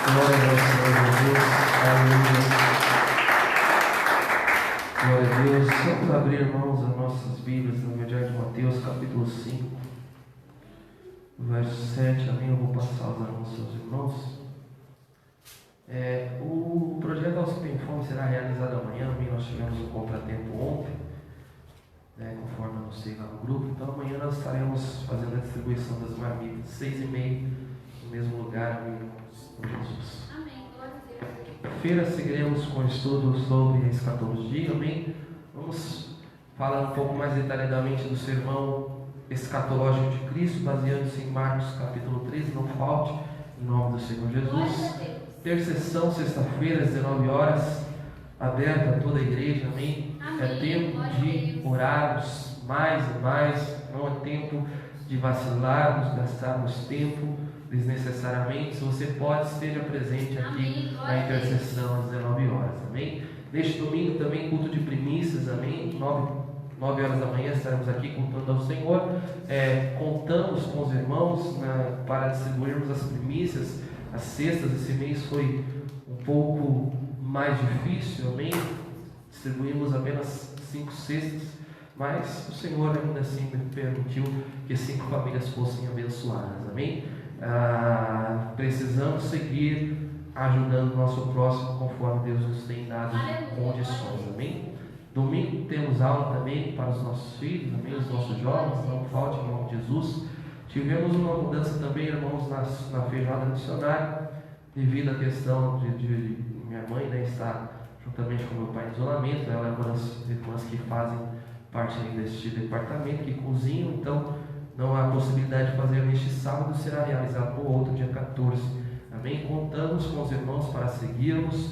Glória ao Senhor Jesus. Aleluia. Glória a Deus. Vamos abrir, irmãos, as nossas Bíblias no Evangelho de Mateus, capítulo 5, verso 7. Amém. Eu vou passar os anúncios aos irmãos. O projeto Aos Tem Fome será realizado amanhã. Amém. Nós tivemos um contratempo ontem, conforme anunciei lá no grupo. Então amanhã nós estaremos fazendo a distribuição das marmitas, 6h30, no mesmo lugar. Amém, irmãos, por Jesus. Amém. Glória a Deus. Quinta-feira seguiremos com o estudo sobre a escatologia. Amém. Vamos falar um pouco mais detalhadamente do sermão escatológico de Cristo, baseando-se em Marcos capítulo 13. Não falte, em nome do Senhor Jesus. Intercessão, sexta-feira, às 19 horas, aberta a toda a igreja, amém? É tempo de orarmos mais e mais, não é tempo de vacilarmos, gastarmos tempo desnecessariamente. Se você pode, esteja presente aqui na intercessão às 19 horas, amém? Neste domingo também, culto de primícias, amém? 9 horas da manhã estaremos aqui cultuando ao Senhor. Contamos com os irmãos para distribuirmos as primícias. As cestas esse mês foi um pouco mais difícil, amém? Distribuímos apenas 5 cestas, mas o Senhor ainda assim me permitiu que 5 famílias fossem abençoadas, amém? Precisamos seguir ajudando o nosso próximo conforme Deus nos tem dado condições, amém? Domingo temos aula também para os nossos filhos, amém? Os nossos jovens, não falte em nome de Jesus. Tivemos uma mudança também, irmãos, na feijoada missionária, devido à questão de minha mãe, estar juntamente com meu pai em isolamento. Ela é uma das irmãs que fazem parte deste departamento, que cozinham, então não há possibilidade de fazer neste sábado, será realizado no outro dia 14. Amém? Contamos com os irmãos para seguirmos,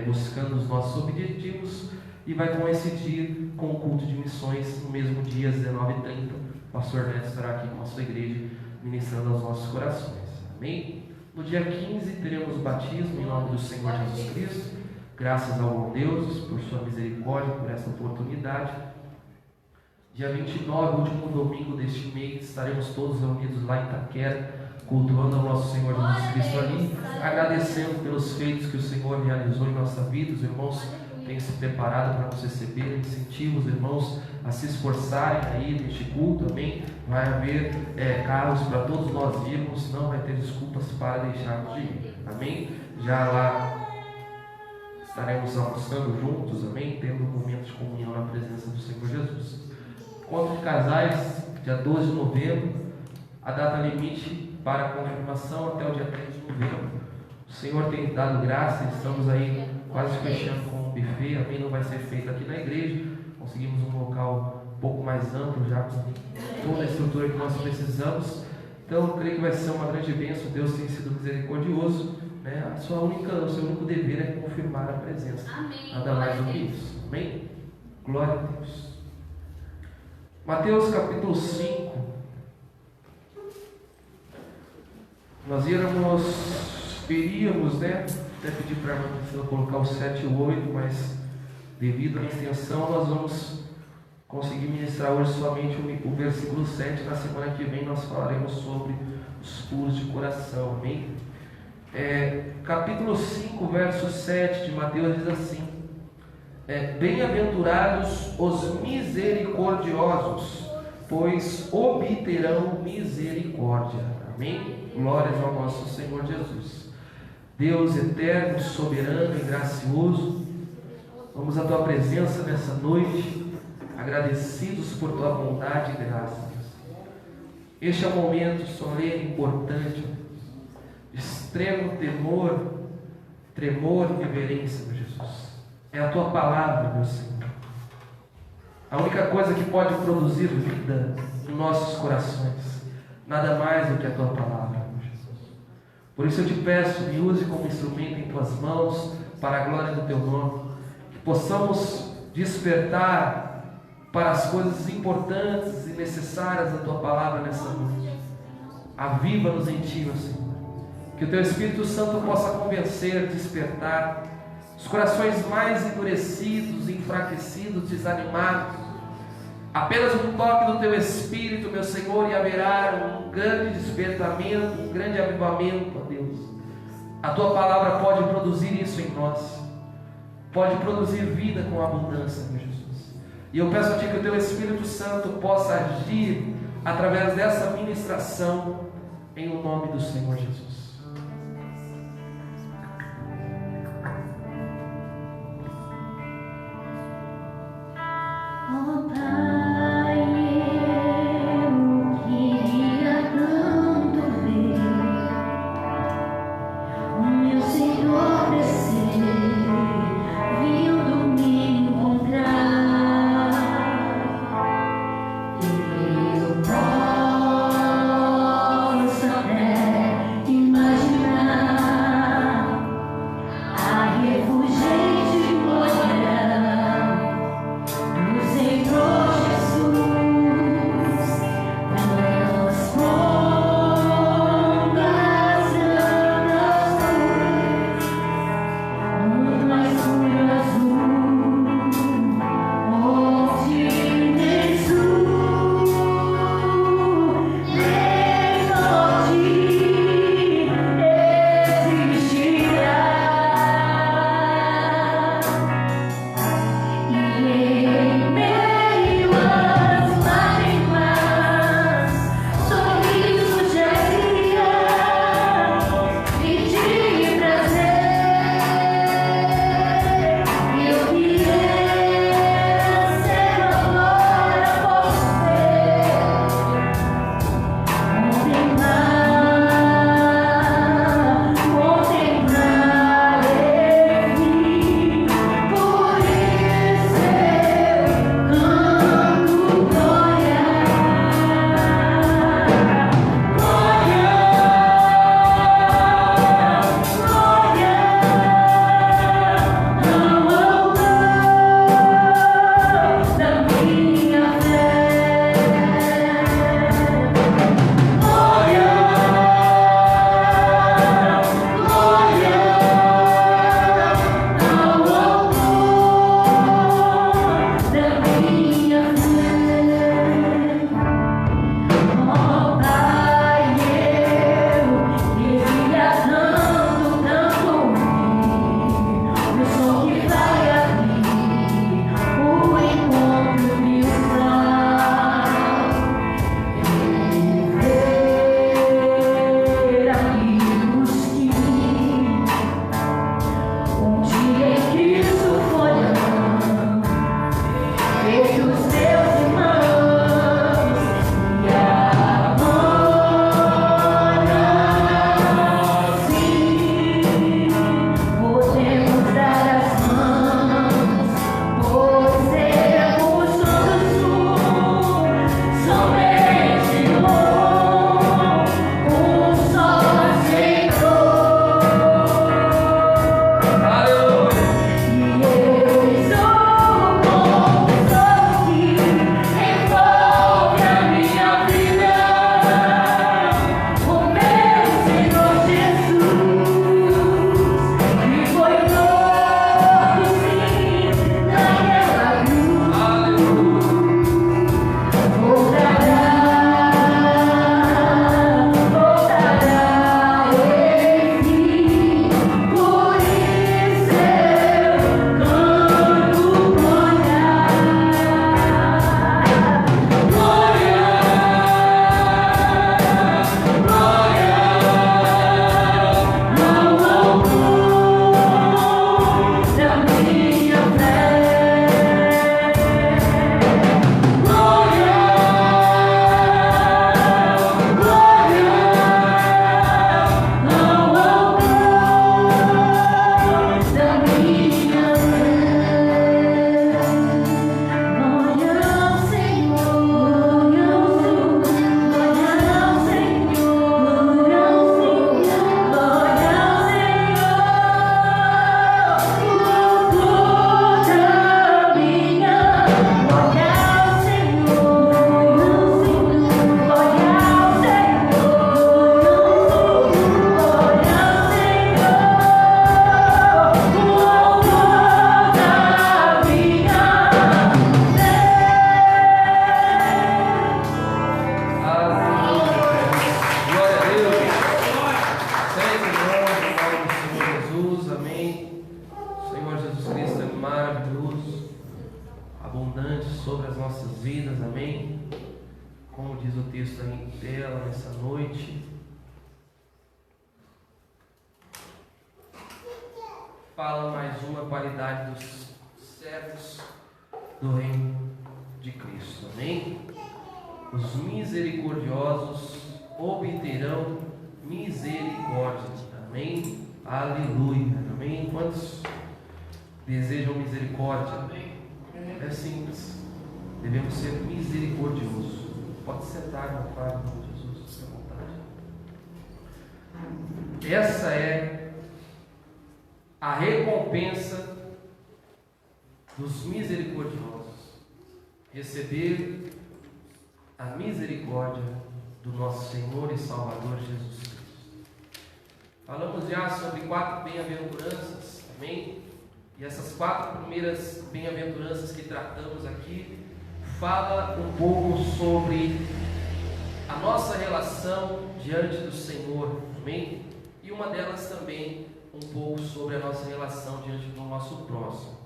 buscando os nossos objetivos, e vai coincidir com o culto de missões no mesmo dia, às 19h30. O pastor Neto estará aqui com a sua igreja, ministrando aos nossos corações. Amém? No dia 15 teremos o batismo em nome do Senhor Jesus Cristo. Graças ao bom Deus por sua misericórdia, por essa oportunidade. Dia 29, último domingo deste mês, estaremos todos reunidos lá em Itaquera, cultuando ao nosso Senhor Jesus Cristo ali, agradecendo pelos feitos que o Senhor realizou em nossa vida. Os irmãos têm se preparado para nos receber, incentivo os irmãos a se esforçarem aí neste culto, amém? Vai haver carros para todos nós irmos, não vai ter desculpas para deixarmos de ir, amém? Já lá estaremos almoçando juntos, amém? Tendo um momento de comunhão na presença do Senhor Jesus. Encontro de casais, dia 12 de novembro, a data limite para a confirmação até o dia 3 de novembro. O Senhor tem dado graça, estamos aí quase fechando com o buffet, amém? Não vai ser feito aqui na igreja, conseguimos um local um pouco mais amplo, já com toda a estrutura que nós precisamos. Então eu creio que vai ser uma grande bênção. Deus tem sido misericordioso, o seu único dever é confirmar a presença, amém. Nada mais do que isso, amém? Glória a Deus. Mateus capítulo 5. Nós iríamos, até pedir para a irmã Priscila colocar o 7 e o 8, mas devido à extensão nós vamos conseguir ministrar hoje somente o versículo 7. Na semana que vem nós falaremos sobre os puros de coração, amém? Capítulo 5, verso 7 de Mateus diz assim: bem-aventurados os misericordiosos, pois obterão misericórdia, amém? Glórias ao nosso Senhor Jesus. Deus eterno, soberano e gracioso, vamos à Tua presença nessa noite, agradecidos por Tua bondade e graça. Este é um momento solene, importante, de extremo tremor e reverência, meu Jesus. É a Tua palavra, meu Senhor. A única coisa que pode produzir vida em nossos corações, nada mais do que a Tua palavra. Por isso eu te peço, me use como instrumento em Tuas mãos, para a glória do Teu nome, que possamos despertar para as coisas importantes e necessárias da Tua palavra nessa noite. Aviva-nos em Ti, meu Senhor. Que o Teu Espírito Santo possa convencer, despertar os corações mais endurecidos, enfraquecidos, desanimados. Apenas um toque do Teu Espírito, meu Senhor, e haverá um grande despertamento, um grande avivamento, ó Deus. A Tua palavra pode produzir isso em nós, pode produzir vida com abundância, meu Jesus. E eu peço a Ti que o Teu Espírito Santo possa agir através dessa ministração, em o nome do Senhor Jesus. Oh, Pai, eu queria tanto ver o meu Senhor descer, vindo me encontrar. Eu posso até imaginar as nossas vidas, amém? Como diz o texto aí dela nessa noite, fala mais uma qualidade dos servos do reino de Cristo, amém? Os misericordiosos obterão misericórdia, amém? Aleluia, amém? Quantos desejam misericórdia? É simples, devemos ser misericordiosos. Pode sentar, meu Pai, em nome de Jesus, fique à vontade. Essa é a recompensa dos misericordiosos, receber a misericórdia do nosso Senhor e Salvador Jesus Cristo. Falamos já sobre 4 bem-aventuranças, amém? E essas 4 primeiras bem-aventuranças que tratamos aqui fala um pouco sobre a nossa relação diante do Senhor, amém? E uma delas também um pouco sobre a nossa relação diante do nosso próximo.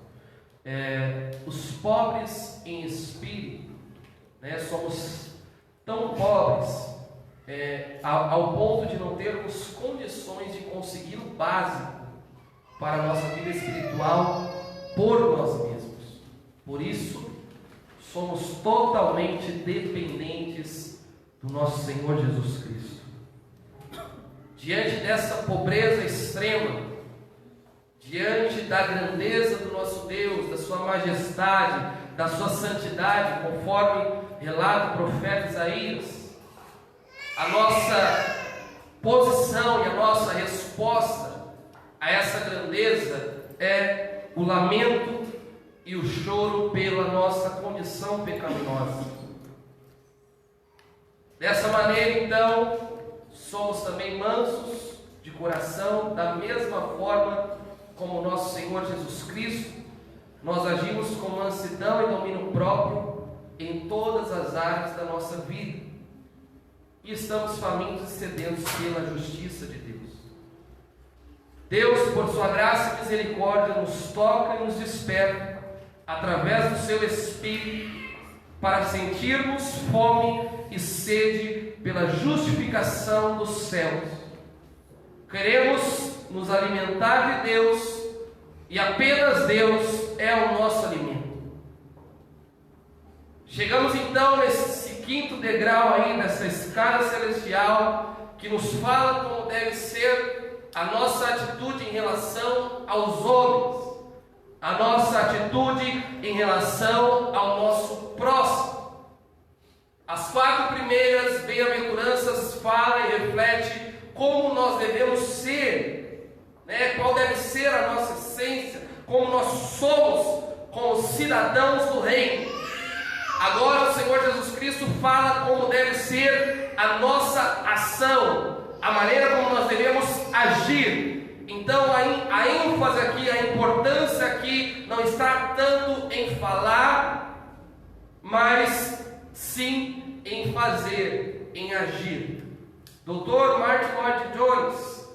Os pobres em espírito, né? Somos tão pobres ao ponto de não termos condições de conseguir o básico para a nossa vida espiritual por nós mesmos. Por isso, somos totalmente dependentes do nosso Senhor Jesus Cristo. Diante dessa pobreza extrema, diante da grandeza do nosso Deus, da sua majestade, da sua santidade, conforme relata o profeta Isaías, a nossa posição e a nossa resposta a essa grandeza é o lamento e o choro pela nossa condição pecaminosa. Dessa maneira, então, somos também mansos de coração, da mesma forma como nosso Senhor Jesus Cristo. Nós agimos com mansidão e domínio próprio em todas as áreas da nossa vida, e estamos famintos e sedentos pela justiça de Deus. Deus, por sua graça e misericórdia, nos toca e nos desperta através do seu Espírito para sentirmos fome e sede pela justificação dos céus. Queremos nos alimentar de Deus, e apenas Deus é o nosso alimento. Chegamos então nesse 5º degrau aí, nessa escada celestial, que nos fala como deve ser a nossa atitude em relação aos homens, a nossa atitude em relação ao nosso próximo. As 4 primeiras bem-aventuranças falam e refletem como nós devemos ser, né? Qual deve ser a nossa essência, como nós somos como cidadãos do reino. Agora o Senhor Jesus Cristo fala como deve ser a nossa ação, a maneira como nós devemos agir. Então a ênfase aqui, a importância aqui não está tanto em falar, mas sim em fazer, em agir. Dr. Martin Lloyd-Jones,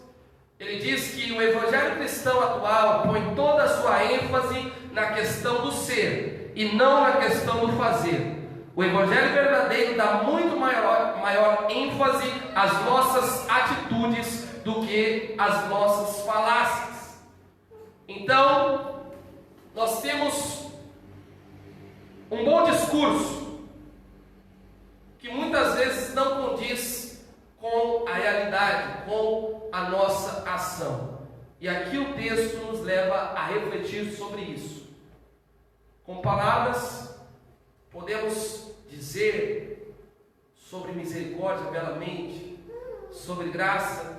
ele diz que o evangelho cristão atual põe toda a sua ênfase na questão do ser e não na questão do fazer. O evangelho verdadeiro dá muito maior ênfase às nossas atitudes do que às nossas falácias. Então, nós temos um bom discurso que muitas vezes não condiz com a realidade, com a nossa ação. E aqui o texto nos leva a refletir sobre isso. Com palavras, podemos dizer sobre misericórdia belamente, sobre graça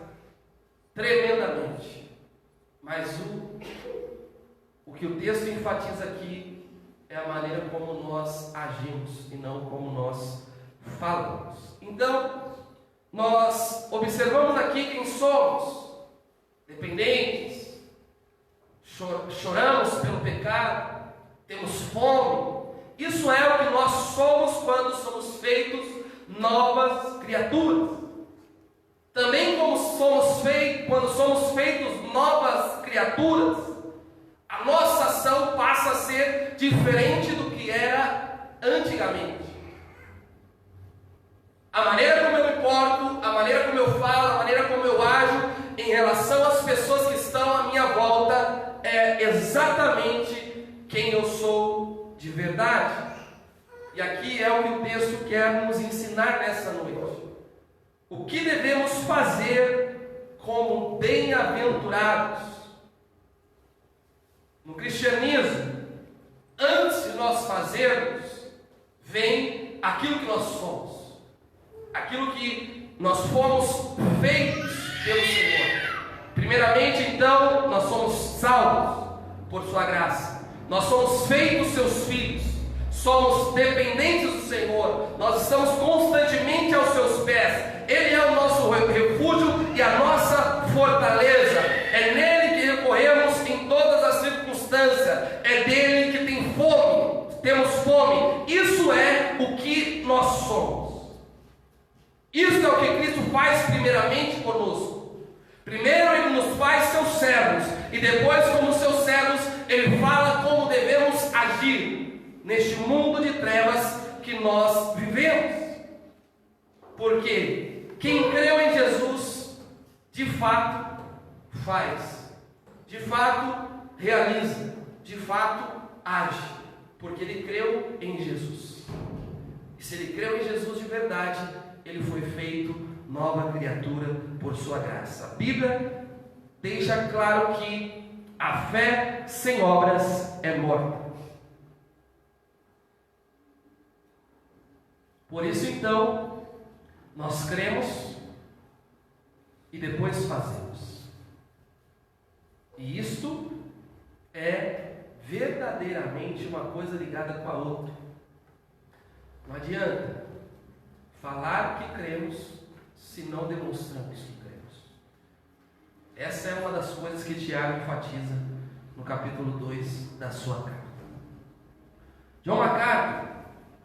tremendamente, mas o que o texto enfatiza aqui é a maneira como nós agimos e não como nós falamos. Então, nós observamos aqui quem somos: dependentes, choramos pelo pecado, temos fome. Isso é o que nós somos quando somos feitos novas criaturas. Também quando somos feitos novas criaturas, a nossa ação passa a ser diferente do que era antigamente. A maneira como eu me porto, a maneira como eu falo, a maneira como eu ajo em relação às pessoas que estão à minha volta é exatamente quem eu sou de verdade. E aqui é o que o texto quer nos ensinar nessa noite. O que devemos fazer como bem-aventurados? No cristianismo, antes de nós fazermos, vem aquilo que nós somos. Aquilo que nós fomos feitos pelo Senhor. Primeiramente, então, nós somos salvos por sua graça. Nós somos feitos seus filhos. Somos dependentes do Senhor. Nós estamos constantemente aos seus pés. Ele é o nosso refúgio e a nossa fortaleza. É nele que recorremos em todas as circunstâncias. É dele que tem fome. Temos fome. Isso é o que nós somos. Isso é o que Cristo faz primeiramente conosco. Primeiro Ele nos faz seus servos, e depois, como seus servos, Ele fala como devemos agir neste mundo de trevas que nós vivemos. Porque quem creu em Jesus, de fato faz, de fato realiza, de fato age, porque ele creu em Jesus. E se ele creu em Jesus de verdade, ele foi feito nova criatura por sua graça. A Bíblia deixa claro que a fé sem obras é morta. Por isso, então, nós cremos e depois fazemos. E isto é verdadeiramente uma coisa ligada com a outra. Não adianta falar que cremos se não demonstramos que cremos. Essa é uma das coisas que Tiago enfatiza no capítulo 2 da sua carta. John MacArthur,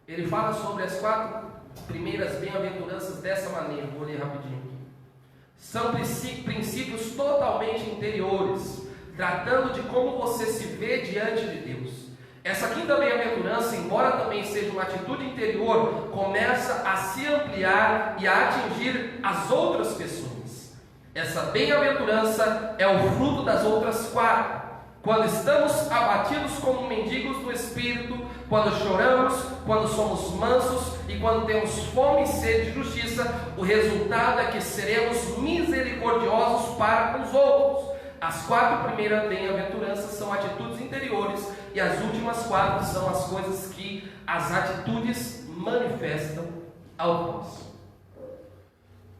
ele fala sobre as 4 primeiras bem-aventuranças dessa maneira. Vou ler rapidinho aqui. São princípios totalmente interiores, tratando de como você se vê diante de Deus. Essa quinta bem-aventurança, embora também seja uma atitude interior, começa a se ampliar e a atingir as outras pessoas. Essa bem-aventurança é o fruto das outras 4. Quando estamos abatidos como mendigos do Espírito, quando choramos, quando somos mansos e quando temos fome e sede de justiça, o resultado é que seremos misericordiosos para com os outros. As 4 primeiras bem-aventuranças são atitudes interiores e as últimas 4 são as coisas que as atitudes manifestam ao próximo.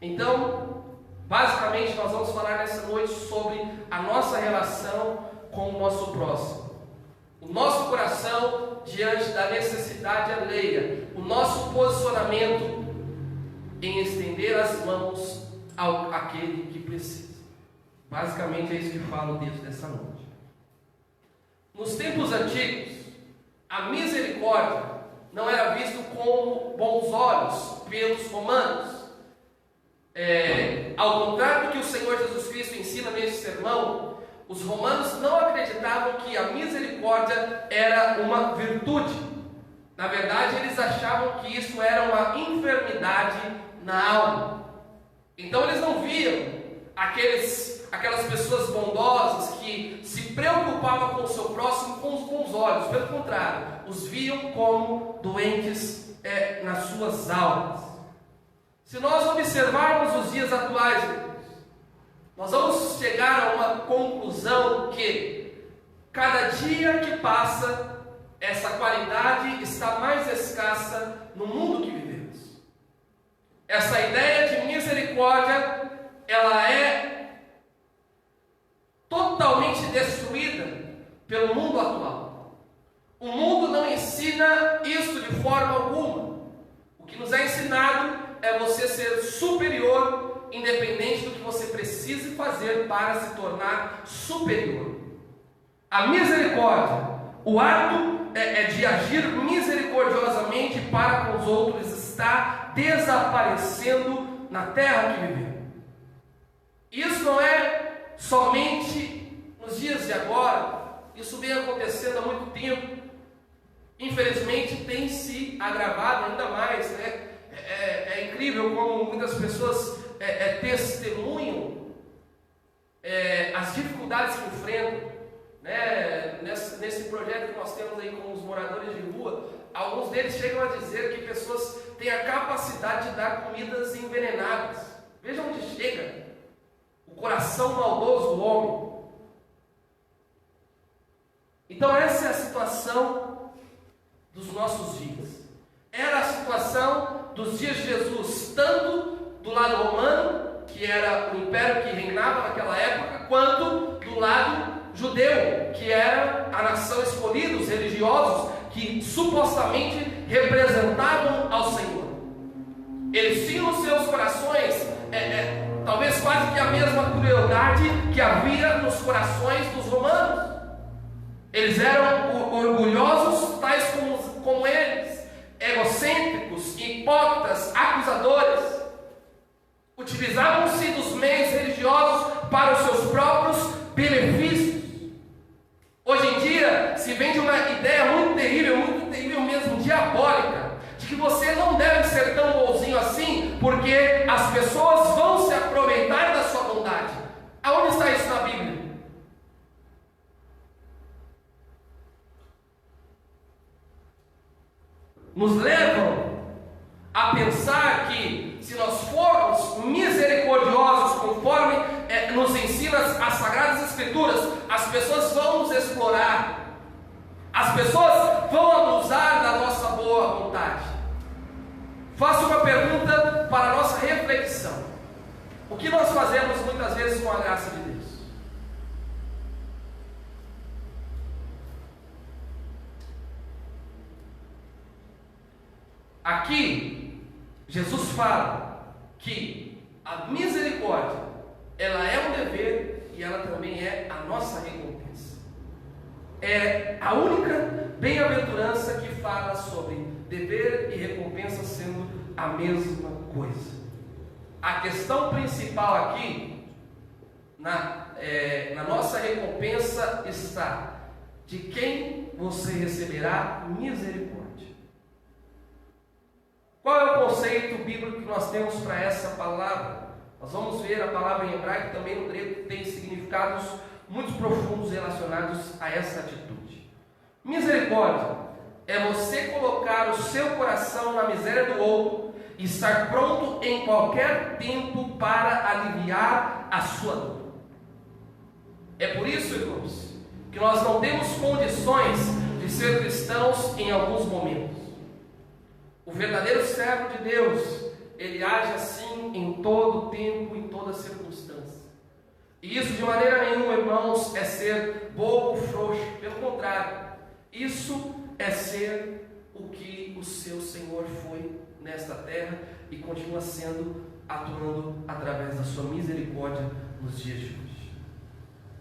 Então, basicamente, nós vamos falar nessa noite sobre a nossa relação com o nosso próximo. O nosso coração diante da necessidade alheia. O nosso posicionamento em estender as mãos àquele que precisa. Basicamente é isso que fala o texto dessa noite. Nos tempos antigos, a misericórdia não era vista com bons olhos pelos romanos. Ao contrário do que o Senhor Jesus Cristo ensina neste sermão, os romanos não acreditavam que a misericórdia era uma virtude. Na verdade, eles achavam que isso era uma enfermidade na alma. Então eles não viam aquelas pessoas bondosas que se preocupavam com o seu próximo com os bons olhos. Pelo contrário, os viam como doentes nas suas almas. Se nós observarmos os dias atuais, nós vamos chegar a uma conclusão que cada dia que passa, essa qualidade está mais escassa no mundo que vivemos. Essa ideia de misericórdia, ela é totalmente destruída pelo mundo atual. O mundo não ensina isso de forma alguma. O que nos é ensinado é você ser superior, independente do que você precise fazer para se tornar superior. A misericórdia, o ato de agir misericordiosamente para com os outros, está desaparecendo na terra que vivemos. Isso não é somente nos dias de agora, isso vem acontecendo há muito tempo. infelizmente tem se agravado ainda mais, né? É incrível como muitas pessoas testemunham as dificuldades que enfrentam, né? Nesse projeto que nós temos aí com os moradores de rua, alguns deles chegam a dizer que pessoas têm a capacidade de dar comidas envenenadas. Veja onde chega o coração maldoso do homem. Então essa é a situação dos nossos dias. Era a situação dos dias de Jesus, tanto do lado romano, que era o império que reinava naquela época, quanto do lado judeu, que era a nação escolhida, os religiosos, que supostamente representavam ao Senhor. Eles tinham nos seus corações, talvez quase que a mesma crueldade que havia nos corações dos romanos. Eles eram orgulhosos, tais como eles, egocêntricos, hipócritas, acusadores. Utilizavam-se dos meios religiosos para os seus próprios benefícios. Hoje em dia se vende uma ideia muito terrível mesmo, diabólica, de que você não deve ser tão bonzinho assim, porque as pessoas vão se aproveitar da sua bondade. Aonde está isso na Bíblia? Nos levam a pensar que se nós formos misericordiosos conforme nos ensina as Sagradas Escrituras, as pessoas vão nos explorar, as pessoas vão abusar da nossa boa vontade. Faço uma pergunta para a nossa reflexão: o que nós fazemos muitas vezes com a graça de Deus? Aqui, Jesus fala que a misericórdia, ela é um dever e ela também é a nossa recompensa. É a única bem-aventurança que fala sobre dever e recompensa sendo a mesma coisa. A questão principal aqui, na nossa recompensa, está de quem você receberá misericórdia. Qual é o conceito bíblico que nós temos para essa palavra? Nós vamos ver a palavra em hebraico, também no grego, que tem significados muito profundos relacionados a essa atitude. Misericórdia é você colocar o seu coração na miséria do outro e estar pronto em qualquer tempo para aliviar a sua dor. É por isso, irmãos, que nós não temos condições de ser cristãos em alguns momentos. O verdadeiro servo de Deus, ele age assim em todo tempo, em toda circunstância. E isso de maneira nenhuma, irmãos, é ser bobo, frouxo. Pelo contrário, isso é ser o que o seu Senhor foi nesta terra e continua sendo, atuando através da sua misericórdia nos dias de hoje.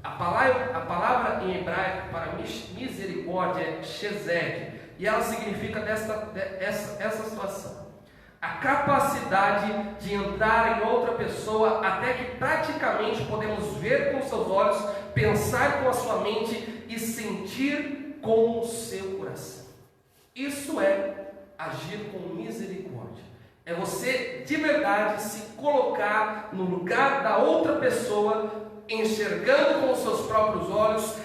A palavra em hebraico para misericórdia é chesed, e ela significa essa situação: a capacidade de entrar em outra pessoa até que praticamente podemos ver com os seus olhos, pensar com a sua mente e sentir com o seu coração. Isso é agir com misericórdia. É você de verdade se colocar no lugar da outra pessoa, enxergando com os seus próprios olhos,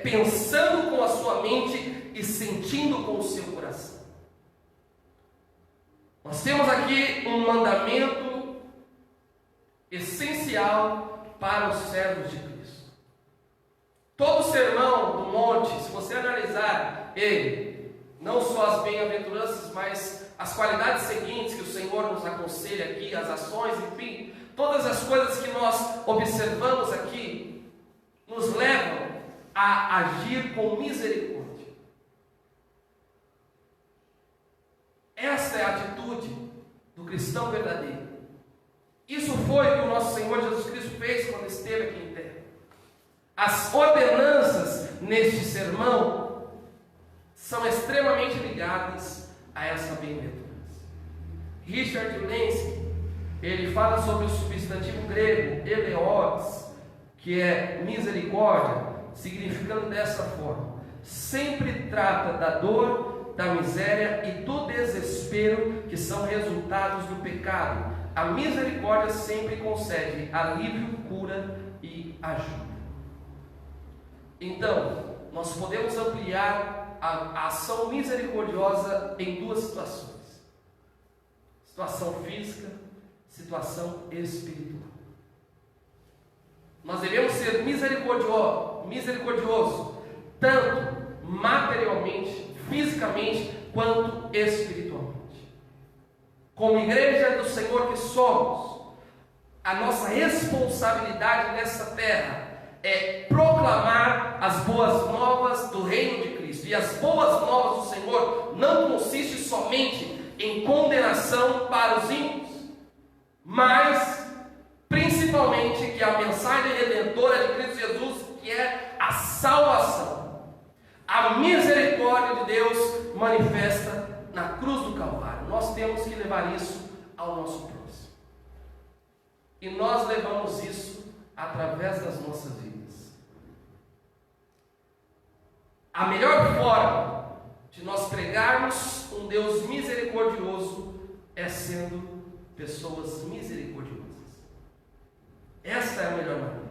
pensando com a sua mente e sentindo com o seu coração. Nós temos aqui um mandamento essencial para os servos de Cristo. Todo o sermão do monte, se você analisar ele, não só as bem-aventuranças, mas as qualidades seguintes que o Senhor nos aconselha aqui, as ações, enfim, todas as coisas que nós observamos aqui, nos levam a agir com misericórdia. Essa é a atitude do cristão verdadeiro. Isso foi o que o nosso Senhor Jesus Cristo fez quando esteve aqui em terra. As ordenanças neste sermão são extremamente ligadas a essa bem-aventurança. Richard Lenski, ele fala sobre o substantivo grego eleos, que é misericórdia, significando dessa forma: sempre trata da dor, da miséria e do desespero que são resultados do pecado. A misericórdia sempre concede alívio, cura e ajuda. Então, nós podemos ampliar a ação misericordiosa em duas situações: situação física, situação espiritual. Nós devemos ser misericordioso, tanto materialmente, fisicamente, quanto espiritualmente. Como igreja do Senhor que somos, a nossa responsabilidade nessa terra é proclamar as boas novas do reino de Cristo. E as boas novas do Senhor não consistem somente em condenação para os ímpios, mas principalmente que a mensagem redentora de Cristo Jesus, que é a salvação, a misericórdia de Deus manifesta na cruz do Calvário. Nós temos que levar isso ao nosso próximo, e nós levamos isso através das nossas vidas. A melhor forma de nós pregarmos um Deus misericordioso é sendo pessoas misericordiosas. Esta é a melhor maneira.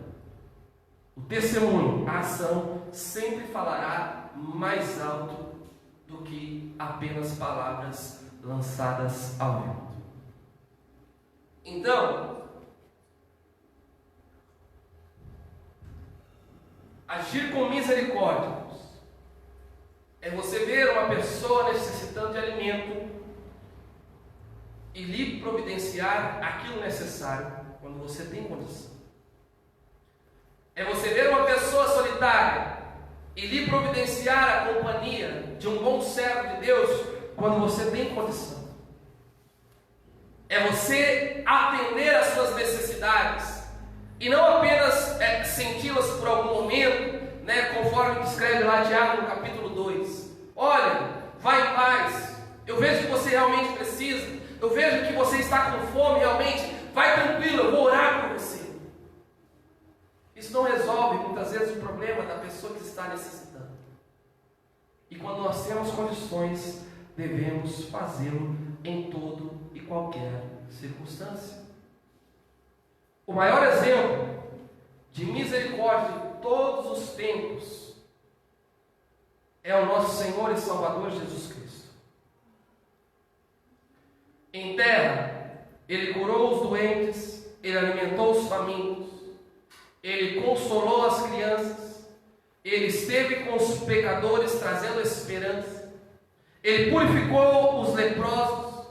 O testemunho, a ação, sempre falará mais alto do que apenas palavras lançadas ao vento. Então, agir com misericórdia é você ver uma pessoa necessitando de alimento e lhe providenciar aquilo necessário quando você tem condição. É você ver uma pessoa solitária e lhe providenciar a companhia de um bom servo de Deus quando você tem condição. É você atender às suas necessidades e não apenas senti-las por algum momento, conforme descreve lá Tiago no capítulo 2. Olha, vai em paz, eu vejo que você realmente precisa, eu vejo que você está com fome realmente, vai tranquilo, eu vou orar por você. Isso não resolve muitas vezes o problema da pessoa que está necessitando. E quando nós temos condições, devemos fazê-lo em todo e qualquer circunstância. O maior exemplo de misericórdia de todos os tempos é o nosso Senhor e Salvador Jesus Cristo. Em terra, Ele curou os doentes, Ele alimentou os famintos, Ele consolou as crianças, Ele esteve com os pecadores trazendo esperança, Ele purificou os leprosos,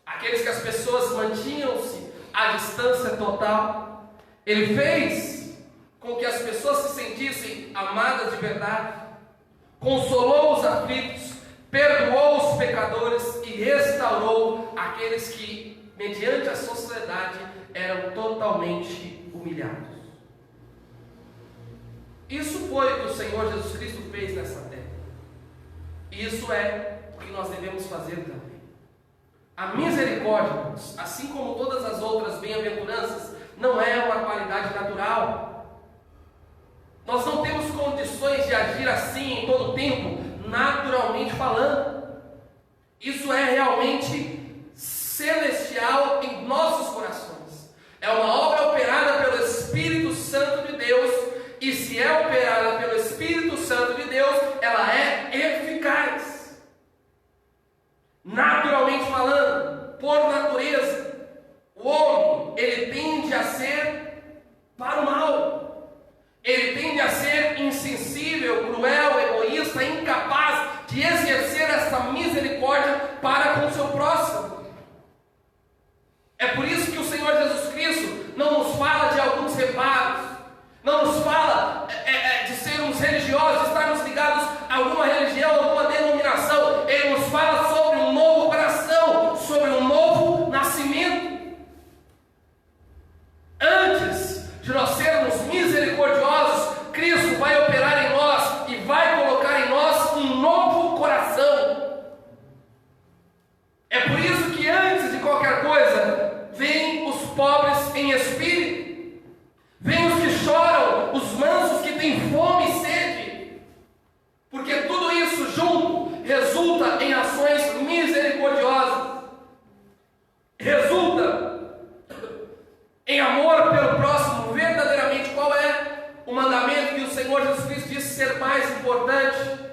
aqueles que as pessoas mantinham-se à distância total. Ele fez com que as pessoas se sentissem amadas de verdade, consolou os aflitos, perdoou os pecadores e restaurou aqueles que, mediante a sociedade, eram totalmente humilhados. Isso foi o que o Senhor Jesus Cristo fez nessa terra. Isso é o que nós devemos fazer também. A misericórdia, assim como todas as outras bem-aventuranças, não é uma qualidade natural. Nós não temos condições de agir assim em todo o tempo, naturalmente falando. Isso é realmente celestial em nossos corações. É uma obra operada pelo Espírito Santo de Deus, e se é operada pelo Espírito Santo de Deus, ela é eficaz. Naturalmente falando, por natureza, o homem, ele tende a ser para o mal. Ele tende a ser insensível, cruel, egoísta, incapaz de exercer essa misericórdia para com o seu próximo. É por isso que o Senhor Jesus Cristo não nos fala de alguns reparos, não nos fala de sermos religiosos, estarmos ligados a alguma religião, alguma denominação. Ele nos fala sobre um novo coração, sobre um novo nascimento. Antes de nós sermos misericordiosos, Cristo vai operar em nós e vai colocar em nós um novo coração. É por isso que antes de qualquer coisa, vêm os pobres em espírito, vêm os que choram, os mansos que têm fome e sede, porque Senhor Jesus Cristo disse ser mais importante.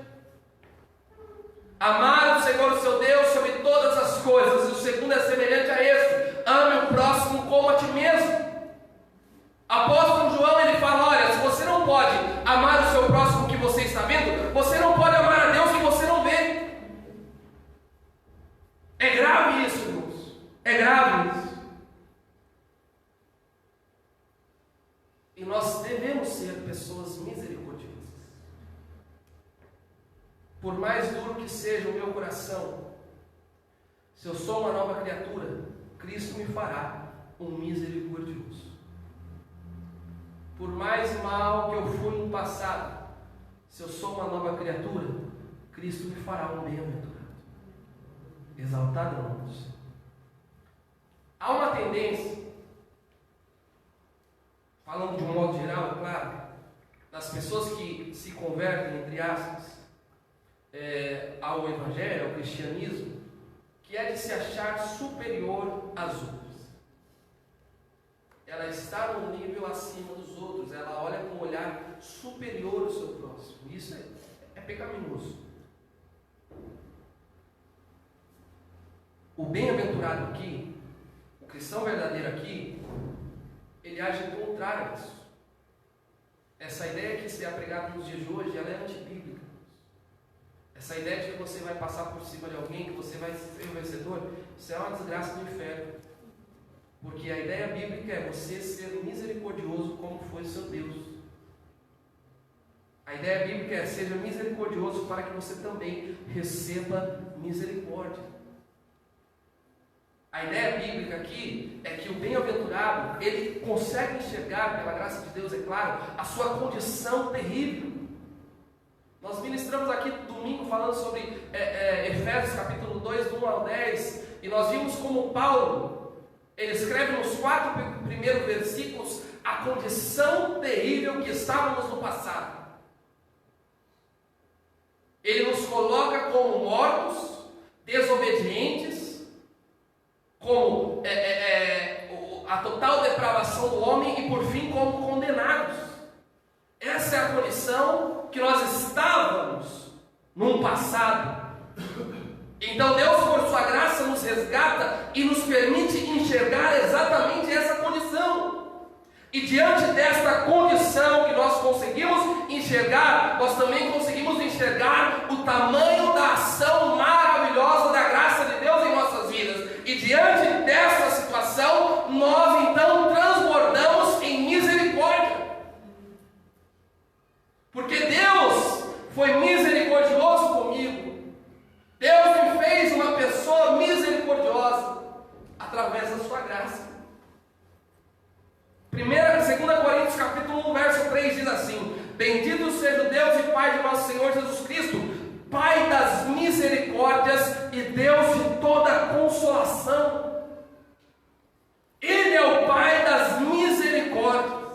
Amar o Senhor, o seu Deus, sobre todas as coisas. E o segundo é semelhante a esse: ame o próximo como a ti mesmo. Apóstolo João, ele fala: olha, se você não pode amar o seu próximo que você está vendo, você não pode amar a Deus que você não vê. É grave isso, irmãos. É grave isso. E nós devemos ser pessoas misericordiosas. Por mais duro que seja o meu coração, se eu sou uma nova criatura, Cristo me fará um misericordioso. Por mais mal que eu fui no passado, se eu sou uma nova criatura, Cristo me fará um bem-aventurado. Exaltado não Deus. Há uma tendência, falando de um modo geral, é claro, das pessoas que se convertem, entre aspas, ao Evangelho, ao cristianismo, que é de se achar superior às outras. Ela está num nível acima dos outros, ela olha com um olhar superior ao seu próximo. Isso é pecaminoso. O bem-aventurado aqui, o cristão verdadeiro aqui, ele age contrário a isso. Essa ideia que se é pregada nos dias de hoje, ela é antibíblica. Essa ideia de que você vai passar por cima de alguém, que você vai ser o vencedor, isso é uma desgraça do inferno. Porque a ideia bíblica é você ser misericordioso como foi seu Deus. A ideia bíblica é: seja misericordioso para que você também receba misericórdia. A ideia bíblica aqui é que o bem-aventurado, ele consegue enxergar, pela graça de Deus, é claro, a sua condição terrível. Nós ministramos aqui domingo falando sobre Efésios capítulo 2, do 1 ao 10, e nós vimos como Paulo, ele escreve nos 4 primeiros versículos a condição terrível que estávamos no passado. Ele nos coloca como mortos, desobedientes, como a total depravação do homem e por fim como condenados. Essa é a condição que nós estávamos num passado. Então Deus, por sua graça, nos resgata e nos permite enxergar exatamente essa condição. E diante desta condição que nós conseguimos enxergar, nós também conseguimos enxergar o tamanho da ação maravilhosa da graça de Deus em nossas vidas. E diante dessa situação, nós então transbordamos em misericórdia. Porque Deus foi misericordioso comigo. Deus me fez uma pessoa misericordiosa através da sua graça. 2 Coríntios capítulo 1, verso 3 diz assim: bendito seja o Deus e Pai de nosso Senhor Jesus Cristo, Pai das misericórdias e Deus de toda consolação. Ele é o Pai das misericórdias.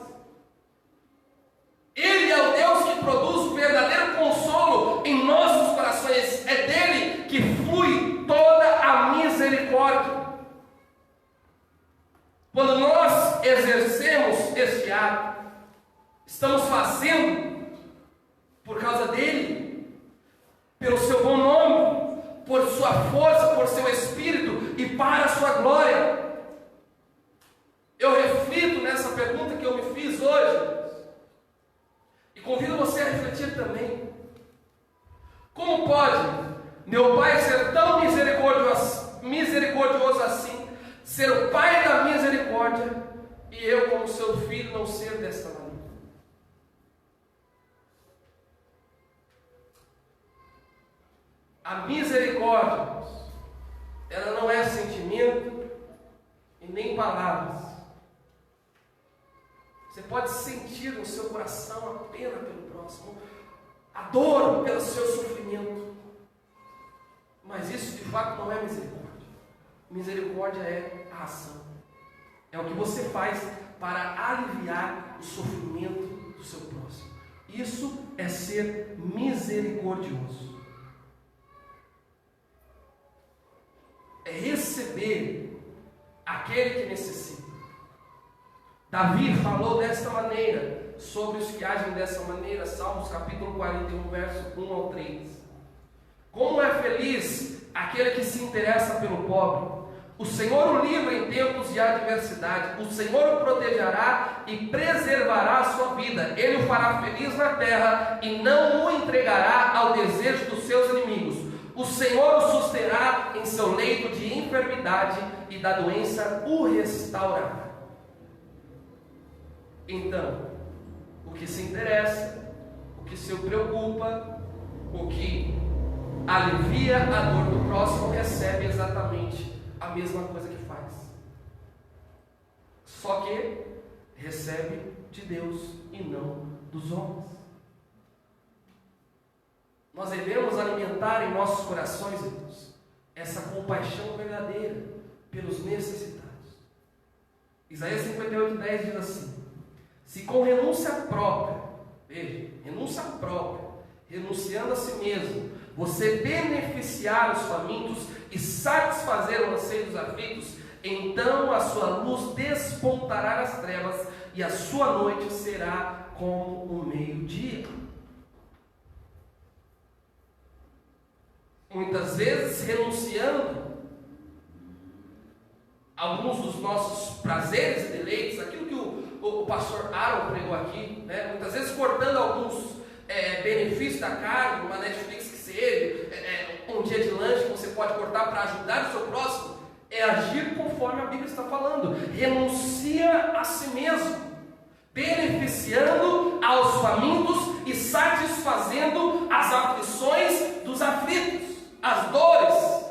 Ele é o Deus que produz o verdadeiro consolo em nossos corações. É dele que flui toda a misericórdia. Quando nós exercemos este ato, estamos fazendo por causa dele, pelo seu bom nome, por sua força, por seu espírito e para a sua glória. Eu reflito nessa pergunta que eu me fiz hoje e convido você a refletir também. Como pode meu Pai ser tão misericordioso assim, ser o Pai da misericórdia, e eu, como seu filho, não ser desta maneira? A misericórdia, ela não é sentimento e nem palavras. Você pode sentir no seu coração a pena pelo próximo, a dor pelo seu sofrimento, mas isso de fato não é misericórdia. Misericórdia é a ação, é o que você faz para aliviar o sofrimento do seu próximo. Isso é ser misericordioso. É receber aquele que necessita. Davi falou desta maneira sobre os que agem dessa maneira. Salmos capítulo 41, verso 1 ao 3. Como é feliz aquele que se interessa pelo pobre. O Senhor o livra em tempos de adversidade. O Senhor o protegerá e preservará a sua vida. Ele o fará feliz na terra e não o entregará ao desejo dos seus inimigos. O Senhor o susterá em seu leito de enfermidade e da doença o restaurará. Então, o que se interessa, o que se preocupa, o que alivia a dor do próximo, recebe exatamente a mesma coisa que faz. Só que recebe de Deus e não dos homens. Nós devemos alimentar em nossos corações, irmãos, essa compaixão verdadeira pelos necessitados. Isaías 58:10 diz assim: se com renúncia própria, veja, renúncia própria, renunciando a si mesmo, você beneficiar os famintos e satisfazer o anseio dos aflitos, então a sua luz despontará nas trevas e a sua noite será como o meio-dia. Muitas vezes renunciando a alguns dos nossos prazeres e deleites, aquilo que o pastor Aaron pregou aqui, né? Muitas vezes cortando alguns benefícios da carne, uma Netflix que seja, um dia de lanche que você pode cortar para ajudar o seu próximo, é agir conforme a Bíblia está falando. Renuncia a si mesmo, beneficiando aos famintos e satisfazendo as aflições dos aflitos, as dores.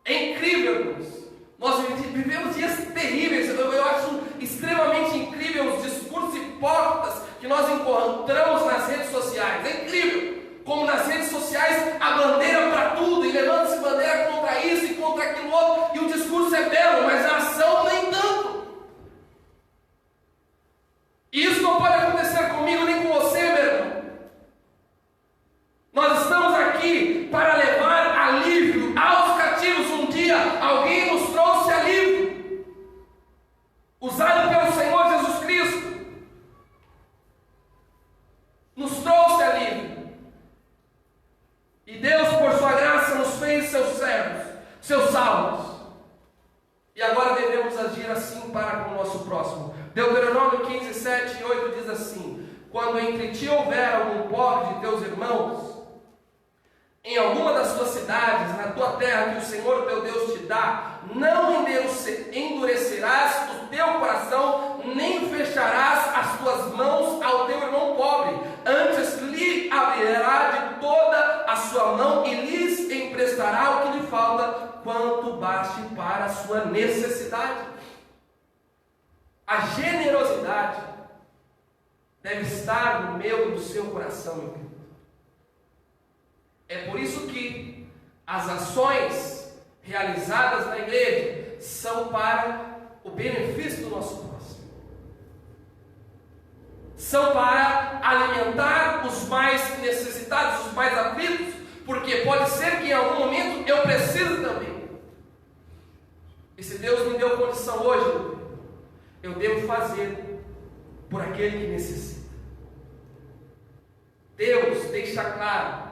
É incrível, irmãos. Nós vivemos dias terríveis. Eu acho extremamente incrível os discursos hipócritas que nós encontramos nas redes sociais. É incrível como nas redes sociais a bandeira para tudo, e levanta-se bandeira contra isso e contra aquilo outro, e o discurso é belo, mas a ação nem tanto. E isso não pode acontecer comigo nem com você, meu irmão. Nós estamos aqui para levar alívio aos cativos. Um dia alguém nos trouxe alívio, usado pelo Senhor Jesus Cristo. Nos trouxe alívio. E Deus, por sua graça, nos fez seus servos, seus salvos. E agora devemos agir assim para com o nosso próximo. Deuteronômio 15, 7 e 8 diz assim: quando entre ti houver algum pobre de teus irmãos, em alguma das tuas cidades, na tua terra que o Senhor teu Deus te dá, não endurecerás o teu coração, nem fecharás as tuas mãos ao teu irmão pobre, antes lhe abrirá de toda a sua mão e lhes emprestará o que lhe falta, quanto baste para a sua necessidade. A generosidade deve estar no meu e no seu coração, meu querido. É por isso que as ações realizadas na igreja são para o benefício do nosso próximo. São para alimentar os mais necessitados, os mais aflitos, porque pode ser que em algum momento eu precise também. E se Deus me deu condição hoje, eu devo fazer por aquele que necessita. Deus deixa claro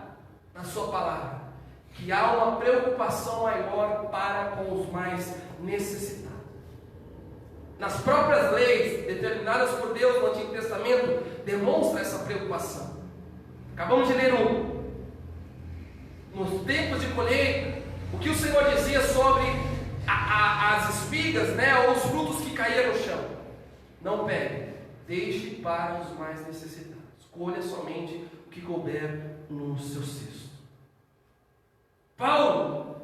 na sua palavra que há uma preocupação maior para com os mais necessitados. Nas próprias leis determinadas por Deus no Antigo Testamento, demonstra essa preocupação. Acabamos de ler nos tempos de colheita, o que o Senhor dizia sobre as espigas, né, ou os frutos que caíam no chão. Não pegue, deixe para os mais necessitados. Colha somente o que couber no seu cesto. Paulo,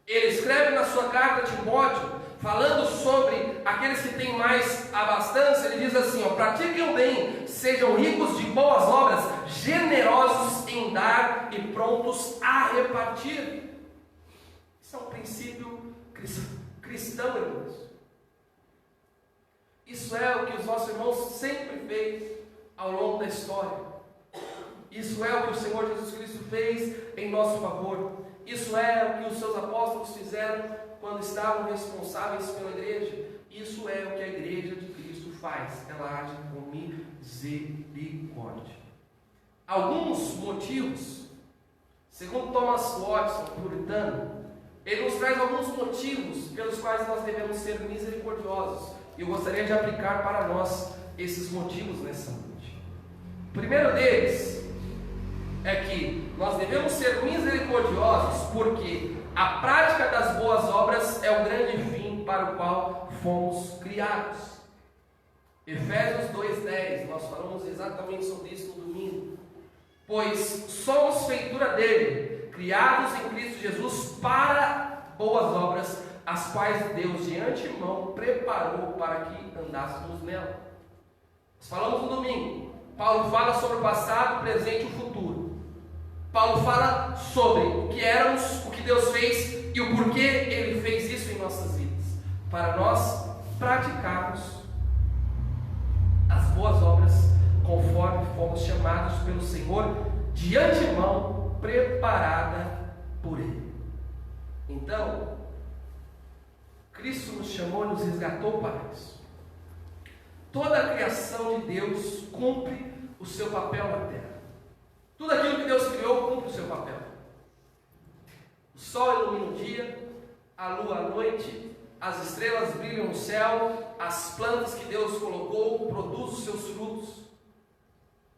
ele escreve na sua carta a Timóteo, falando sobre aqueles que têm mais abastança, ele diz assim: pratiquem o bem, sejam ricos de boas obras, generosos em dar e prontos a repartir. Isso é um princípio cristão, irmãos. Isso é o que os nossos irmãos sempre fez ao longo da história. Isso é o que o Senhor Jesus Cristo fez em nosso favor. Isso é o que os seus apóstolos fizeram quando estavam responsáveis pela igreja. Isso é o que a igreja de Cristo faz. Ela age com misericórdia. Alguns motivos, segundo Thomas Watson, puritano, ele nos traz alguns motivos pelos quais nós devemos ser misericordiosos. E eu gostaria de aplicar para nós esses motivos nessa noite. O primeiro deles é que nós devemos ser misericordiosos porque a prática das boas obras é o grande fim para o qual fomos criados. Efésios 2:10, nós falamos exatamente sobre isso no domingo. Pois somos feitura dele, criados em Cristo Jesus para boas obras, as quais Deus de antemão preparou para que andássemos nela. Nós falamos no domingo. Paulo fala sobre o passado, o presente e o futuro. Paulo fala sobre o que éramos, o que Deus fez e o porquê Ele fez isso em nossas vidas, para nós praticarmos as boas obras conforme fomos chamados pelo Senhor, de antemão preparada por Ele. Então, Cristo nos chamou e nos resgatou para isso. Toda a criação de Deus cumpre o seu papel na terra. Tudo aquilo que Deus criou cumpre o seu papel. O sol ilumina o dia, a lua à noite, as estrelas brilham no céu, as plantas que Deus colocou produzem os seus frutos,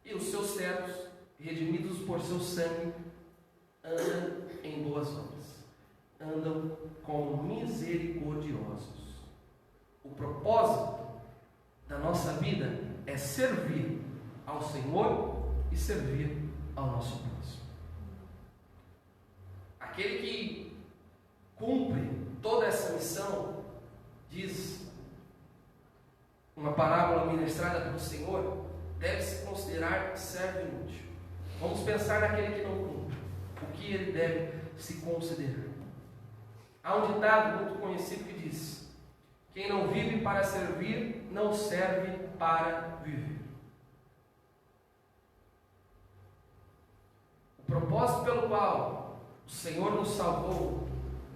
e os seus servos, redimidos por seu sangue, andam em boas obras, andam como misericordiosos. O propósito da nossa vida é servir ao Senhor e servir ao nosso próximo. Aquele que cumpre toda essa missão, diz uma parábola ministrada pelo Senhor, deve se considerar servo inútil. Vamos pensar naquele que não cumpre, o que ele deve se considerar. Há um ditado muito conhecido que diz: quem não vive para servir, não serve para viver. O propósito pelo qual o Senhor nos salvou,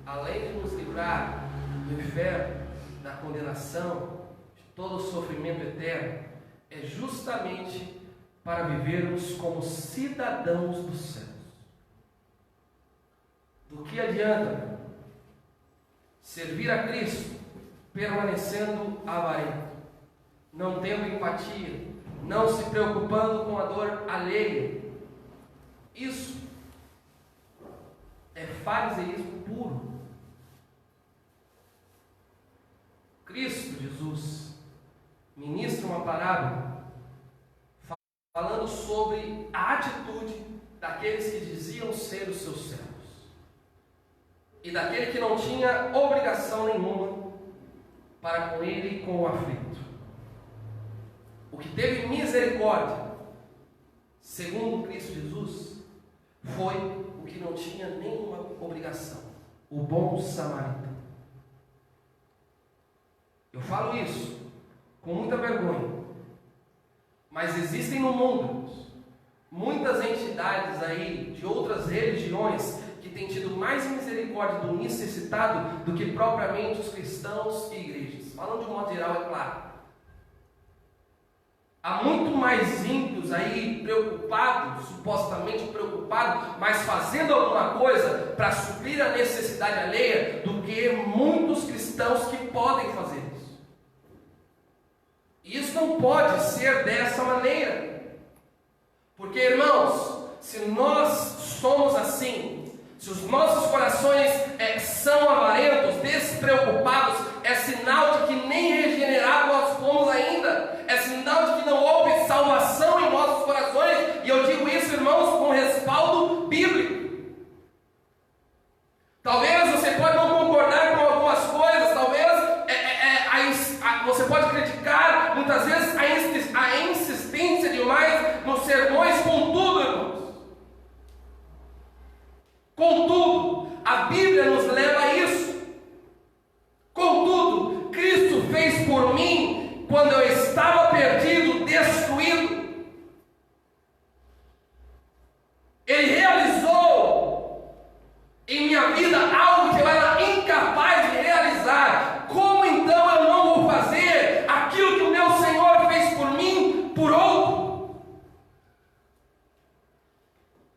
além de nos livrar do inferno, da condenação, de todo o sofrimento eterno, é justamente para vivermos como cidadãos dos céus. Do que adianta servir a Cristo permanecendo avarento, não tendo empatia, não se preocupando com a dor alheia? Isso é fariseísmo puro. Cristo Jesus ministra uma parábola falando sobre a atitude daqueles que diziam ser os seus servos e daquele que não tinha obrigação nenhuma para com ele e com o aflito. O que teve misericórdia, segundo Cristo Jesus, foi o que não tinha nenhuma obrigação, o bom samaritano. Eu falo isso com muita vergonha, mas existem no mundo muitas entidades aí de outras religiões que têm tido mais misericórdia do necessitado do que propriamente os cristãos e igrejas. Falando de um modo geral, é claro. Há muito mais ímpios aí preocupados, supostamente preocupados, mas fazendo alguma coisa para suprir a necessidade alheia do que muitos cristãos que podem fazer isso. E isso não pode ser dessa maneira. Porque, irmãos, se nós somos assim, se os nossos corações são avarentos, despreocupados, é sinal de que nem regenerados nós fomos ainda. É sinal de que não houve salvação em nossos corações. E eu digo isso, irmãos, com respaldo bíblico. Talvez você pode não concordar com algumas coisas, talvez você pode criticar muitas vezes a insistência demais nos sermões, contudo, irmãos, contudo, a Bíblia nos leva a isso. Contudo, Cristo fez por mim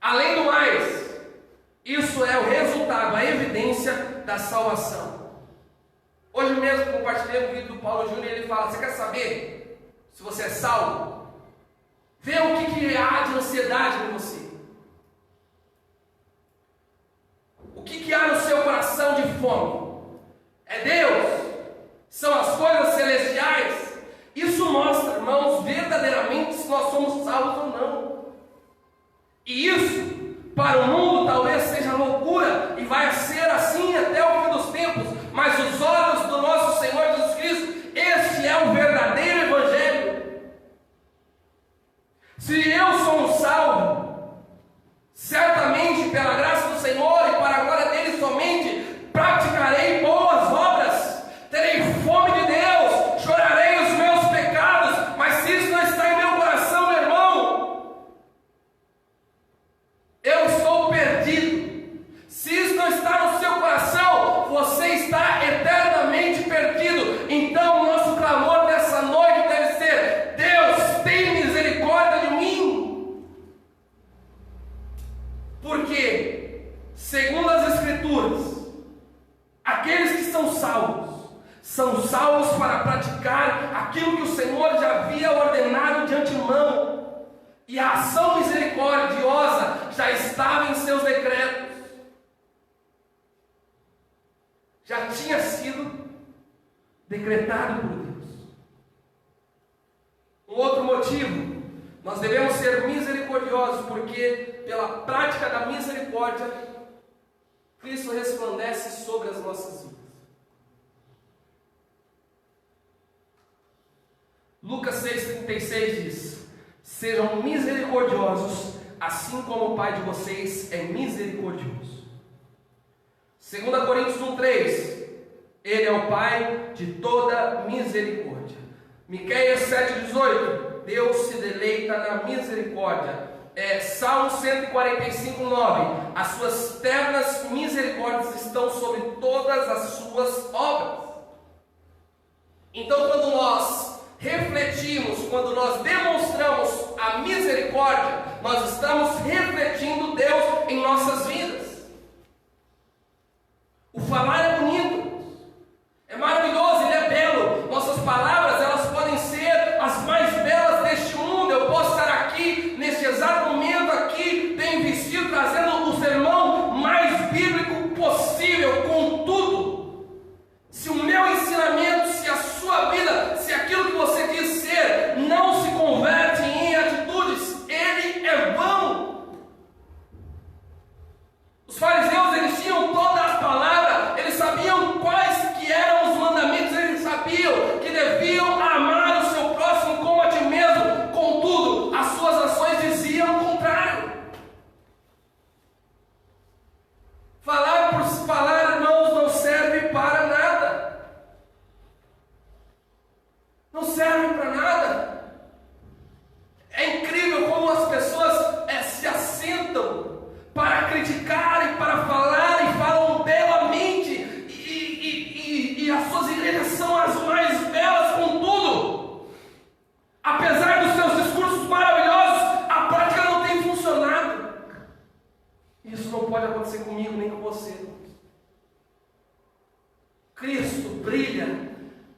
Além do mais, isso é o resultado, a evidência da salvação. Hoje mesmo compartilhei um vídeo do Paulo Júnior e ele fala: você quer saber se você é salvo? Vê o que há de ansiedade em você. O que há no seu coração de fome? É Deus? São as coisas celestiais? Isso mostra, irmãos, verdadeiramente se nós somos salvos ou não. E isso, para o mundo, talvez seja loucura, e vai ser assim até o fim dos tempos, mas os olhos do nosso Senhor Jesus Cristo, esse é o verdadeiro Evangelho. Se eu sou um salvo, certamente pela graça do Senhor e para a glória dele somente, praticarei boas obras, terei fome de Deus, chorarei os meus pecados, mas se isso não está em meu coração, meu irmão, eu estou perdido. Se isso não está no seu coração, você está eternamente perdido. Então o nosso clamor nessa noite deve ser: Deus, tem misericórdia de mim. Porque, segundo as Escrituras, aqueles que são salvos para praticar aquilo que o Senhor já havia ordenado de antemão, e a ação misericordiosa já estava em seus decretos, já tinha sido decretado por Deus. Um outro motivo: nós devemos ser misericordiosos, porque pela prática da misericórdia, Cristo resplandece sobre as nossas vidas. Lucas 6,36 diz: sejam misericordiosos, assim como o Pai de vocês é misericordioso. 2 Coríntios 1,3: Ele é o Pai de toda misericórdia. Miqueias 7,18: Deus se deleita na misericórdia. Salmo 145,9: as suas ternas misericórdias estão sobre todas as suas obras. Então, quando nós refletimos, quando nós demonstramos a misericórdia, nós estamos refletindo Deus em nossas vidas. O falar é bonito, é maravilhoso, ele é belo. Nossas palavras, elas podem ser as mais belas deste mundo. Eu posso estar aqui, neste exato momento aqui, bem vestido, trazendo o sermão mais bíblico possível. Contudo, se o meu ensinamento, se a sua vida, se aquilo que você diz ser, não se converte em atitudes, ele é vão. Os fariseus, eles tinham toda a palavra, eles sabiam quais que eram os mandamentos, eles sabiam que deviam amar o seu próximo como a ti mesmo. Contudo, as suas ações diziam o contrário. Falar por falar, irmãos, não serve para nada. Não serve para nada. É incrível como as pessoas se assentam para criticar e para falar, e falam belamente, e as suas igrejas são as mais belas. Contudo, apesar dos seus discursos maravilhosos, a prática não tem funcionado. Isso não pode acontecer comigo nem com você. Cristo brilha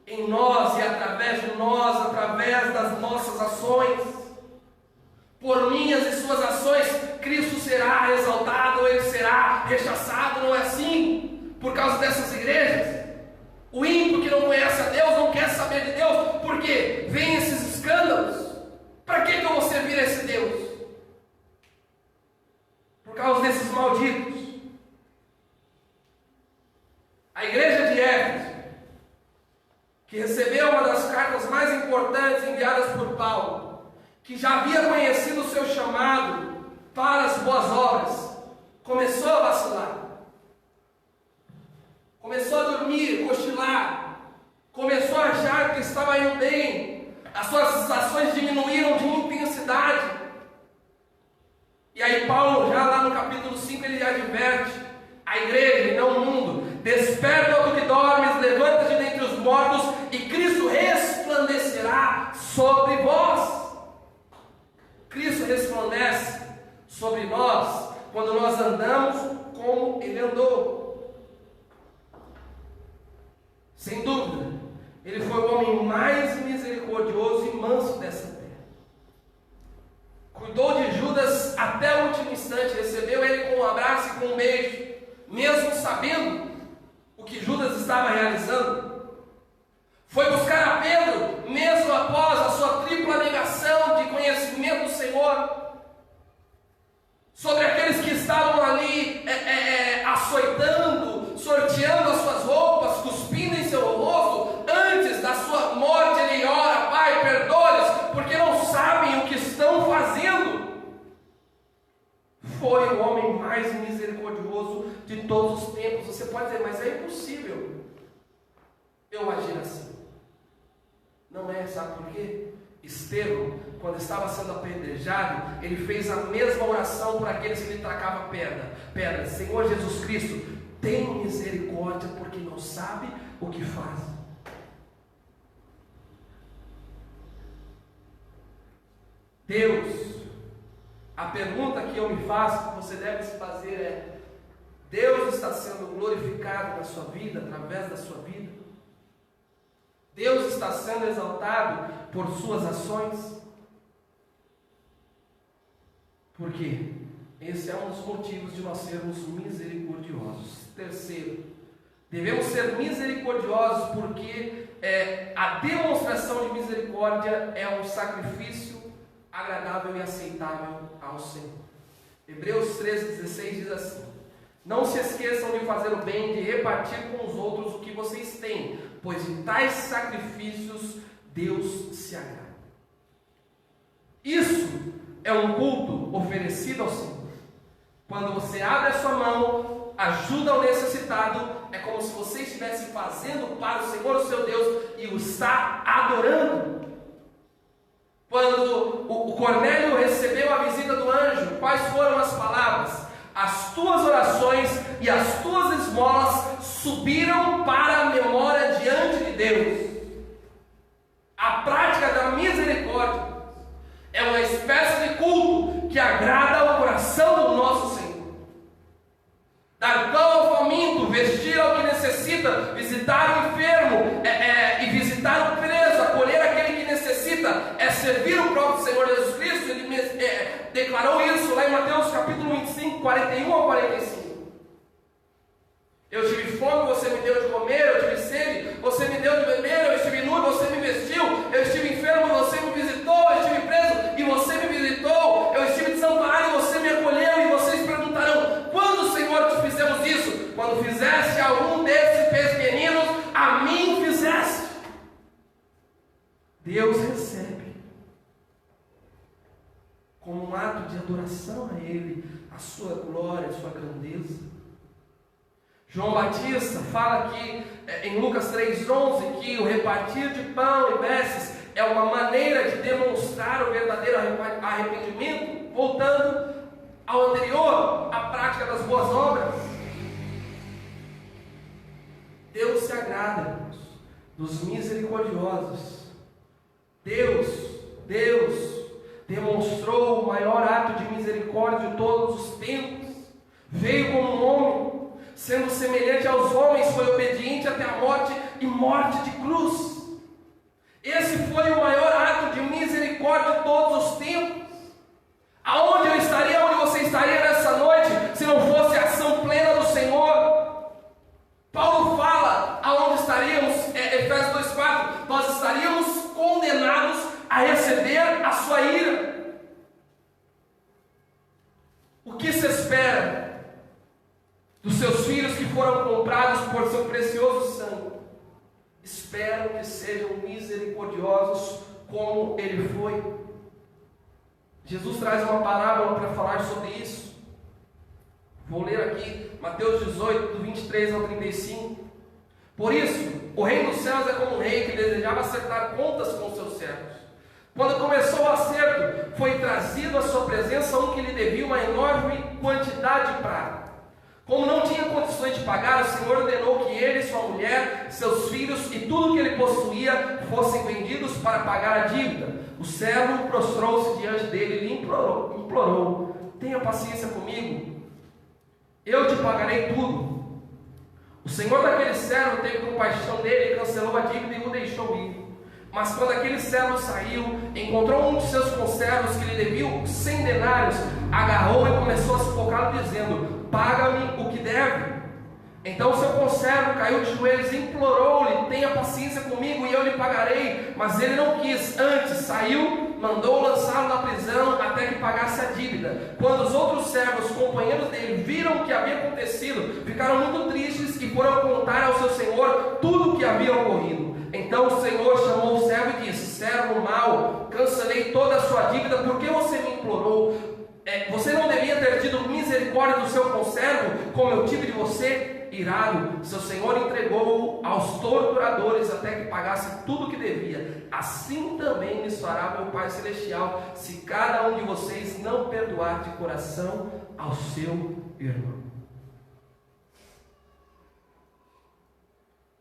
em nós e através de nós, através das nossas ações. Por minhas e suas ações, Cristo será exaltado ou ele será rechaçado. Não é assim por causa dessas igrejas. O ímpio que não conhece a Deus não quer saber de Deus, porque vem esses escândalos. Para que eu vou servir a esse Deus? Por causa desses malditos. A igreja de Éfeso, que recebeu uma das cartas mais importantes enviadas por Paulo, que já havia conhecido o seu chamado para as boas obras, começou a vacilar, começou a dormir, cochilar, começou a achar que estava indo bem, as suas ações diminuíram de intensidade. E aí Paulo, já lá no capítulo 5, ele adverte a igreja e não o mundo: desperta, ó tu que dormes, levanta-te dentre os mortos, e Cristo resplandecerá sobre vós. Cristo resplandece sobre nós quando nós andamos como Ele andou. Sem dúvida, Ele foi o homem mais misericordioso e manso dessa terra. Cuidou de Judas até o último instante, recebeu ele com um abraço e com um beijo, mesmo sabendo o que Judas estava realizando. Foi buscar a Pedro, mesmo após a sua tripla negação de conhecimento do Senhor, sobre aqueles que estavam ali açoitando, sorteando as suas roupas, cuspindo em seu rosto. Antes da sua morte ele ora: Pai, perdoa-lhes, porque não sabem o que estão fazendo. Foi o homem mais misericordioso de todos os tempos. Você pode dizer, mas é impossível eu agir assim. Não é, sabe por quê? Estevão, quando estava sendo apedrejado, ele fez a mesma oração por aqueles que lhe tacavam pedra. Senhor Jesus Cristo, tem misericórdia, porque não sabe o que faz. Deus, a pergunta que eu me faço, que você deve se fazer é: Deus está sendo glorificado na sua vida, através da sua vida? Deus está sendo exaltado por suas ações? Por quê? Esse é um dos motivos de nós sermos misericordiosos. Terceiro, devemos ser misericordiosos porque a demonstração de misericórdia é um sacrifício agradável e aceitável ao Senhor. Hebreus 13,16 diz assim: não se esqueçam de fazer o bem, de repartir com os outros o que vocês têm, pois de tais sacrifícios Deus se agrada. Isso é um culto oferecido ao Senhor. Quando você abre a sua mão, ajuda o necessitado, é como se você estivesse fazendo para o Senhor, o seu Deus, e o está adorando. Quando o Cornélio recebeu a visita do anjo, quais foram as palavras? As tuas orações e as tuas esmolas subiram para a memória diante de Deus. A prática da misericórdia é uma espécie de culto que agrada ao coração do nosso Senhor. Dar pão ao faminto, vestir ao que necessita, visitar o enfermo e visitar o preso, acolher aquele que necessita, é servir o próprio Senhor Jesus Cristo. Ele declarou isso lá em Mateus capítulo 25, 41 ao 45. Eu tive fome, você me deu de comer, eu tive sede, você me deu de beber, eu estive nu e você me vestiu, eu estive enfermo, você me visitou, eu estive preso e você me visitou, eu estive desamparado e você me acolheu. E vocês perguntarão: quando, Senhor, te fizemos isso? Quando fizeste a algum desses pequeninos, a mim fizeste. Deus recebe como um ato de adoração a Ele, a sua glória, a sua grandeza. João Batista fala aqui em Lucas 3,11 que o repartir de pão e vestes é uma maneira de demonstrar o verdadeiro arrependimento, voltando ao anterior, a prática das boas obras. Deus se agrada, irmãos, dos misericordiosos. Deus demonstrou o maior ato de misericórdia de todos os tempos. Veio como um homem, sendo semelhante aos homens, foi obediente até a morte e morte de cruz. Esse foi o maior ato de misericórdia de todos os tempos. Aonde eu estaria, onde você estaria nessa noite, se não fosse a ação plena do Senhor? Paulo fala aonde estaríamos, Efésios 2,4, nós estaríamos condenados a receber a sua ira. O que se espera dos seus filhos que foram comprados por seu precioso sangue? Espero que sejam misericordiosos como ele foi. Jesus traz uma parábola para falar sobre isso. Vou ler aqui Mateus 18, do 23 ao 35. Por isso, o reino dos céus é como um rei que desejava acertar contas com seus servos. Quando começou o acerto, foi trazido à sua presença um que lhe devia uma enorme quantidade de prata. Como não tinha condições de pagar, o Senhor ordenou que ele, sua mulher, seus filhos e tudo que ele possuía fossem vendidos para pagar a dívida. O servo prostrou-se diante dele e lhe implorou: tenha tendo paciência comigo, eu te pagarei tudo. O senhor daquele servo teve compaixão dele, cancelou a dívida e o deixou ir. Mas quando aquele servo saiu, encontrou um de seus conservos que lhe devia 100 denários, agarrou e começou a sufocá-lo, dizendo: paga-me o que deve. Então o seu conservo caiu de joelhos e implorou-lhe: tenha paciência comigo e eu lhe pagarei. Mas ele não quis, antes saiu, mandou lançá-lo na prisão até que pagasse a dívida. Quando os outros servos, companheiros dele, viram o que havia acontecido, ficaram muito tristes e foram contar ao seu senhor tudo o que havia ocorrido. Então o senhor chamou o servo e disse: servo mau, cancelei toda a sua dívida, porque você me implorou? Você não devia ter tido misericórdia do seu conservo, como eu tive de você? Irado, seu senhor entregou-o aos torturadores até que pagasse tudo o que devia. Assim também lhes fará meu Pai Celestial, se cada um de vocês não perdoar de coração ao seu irmão.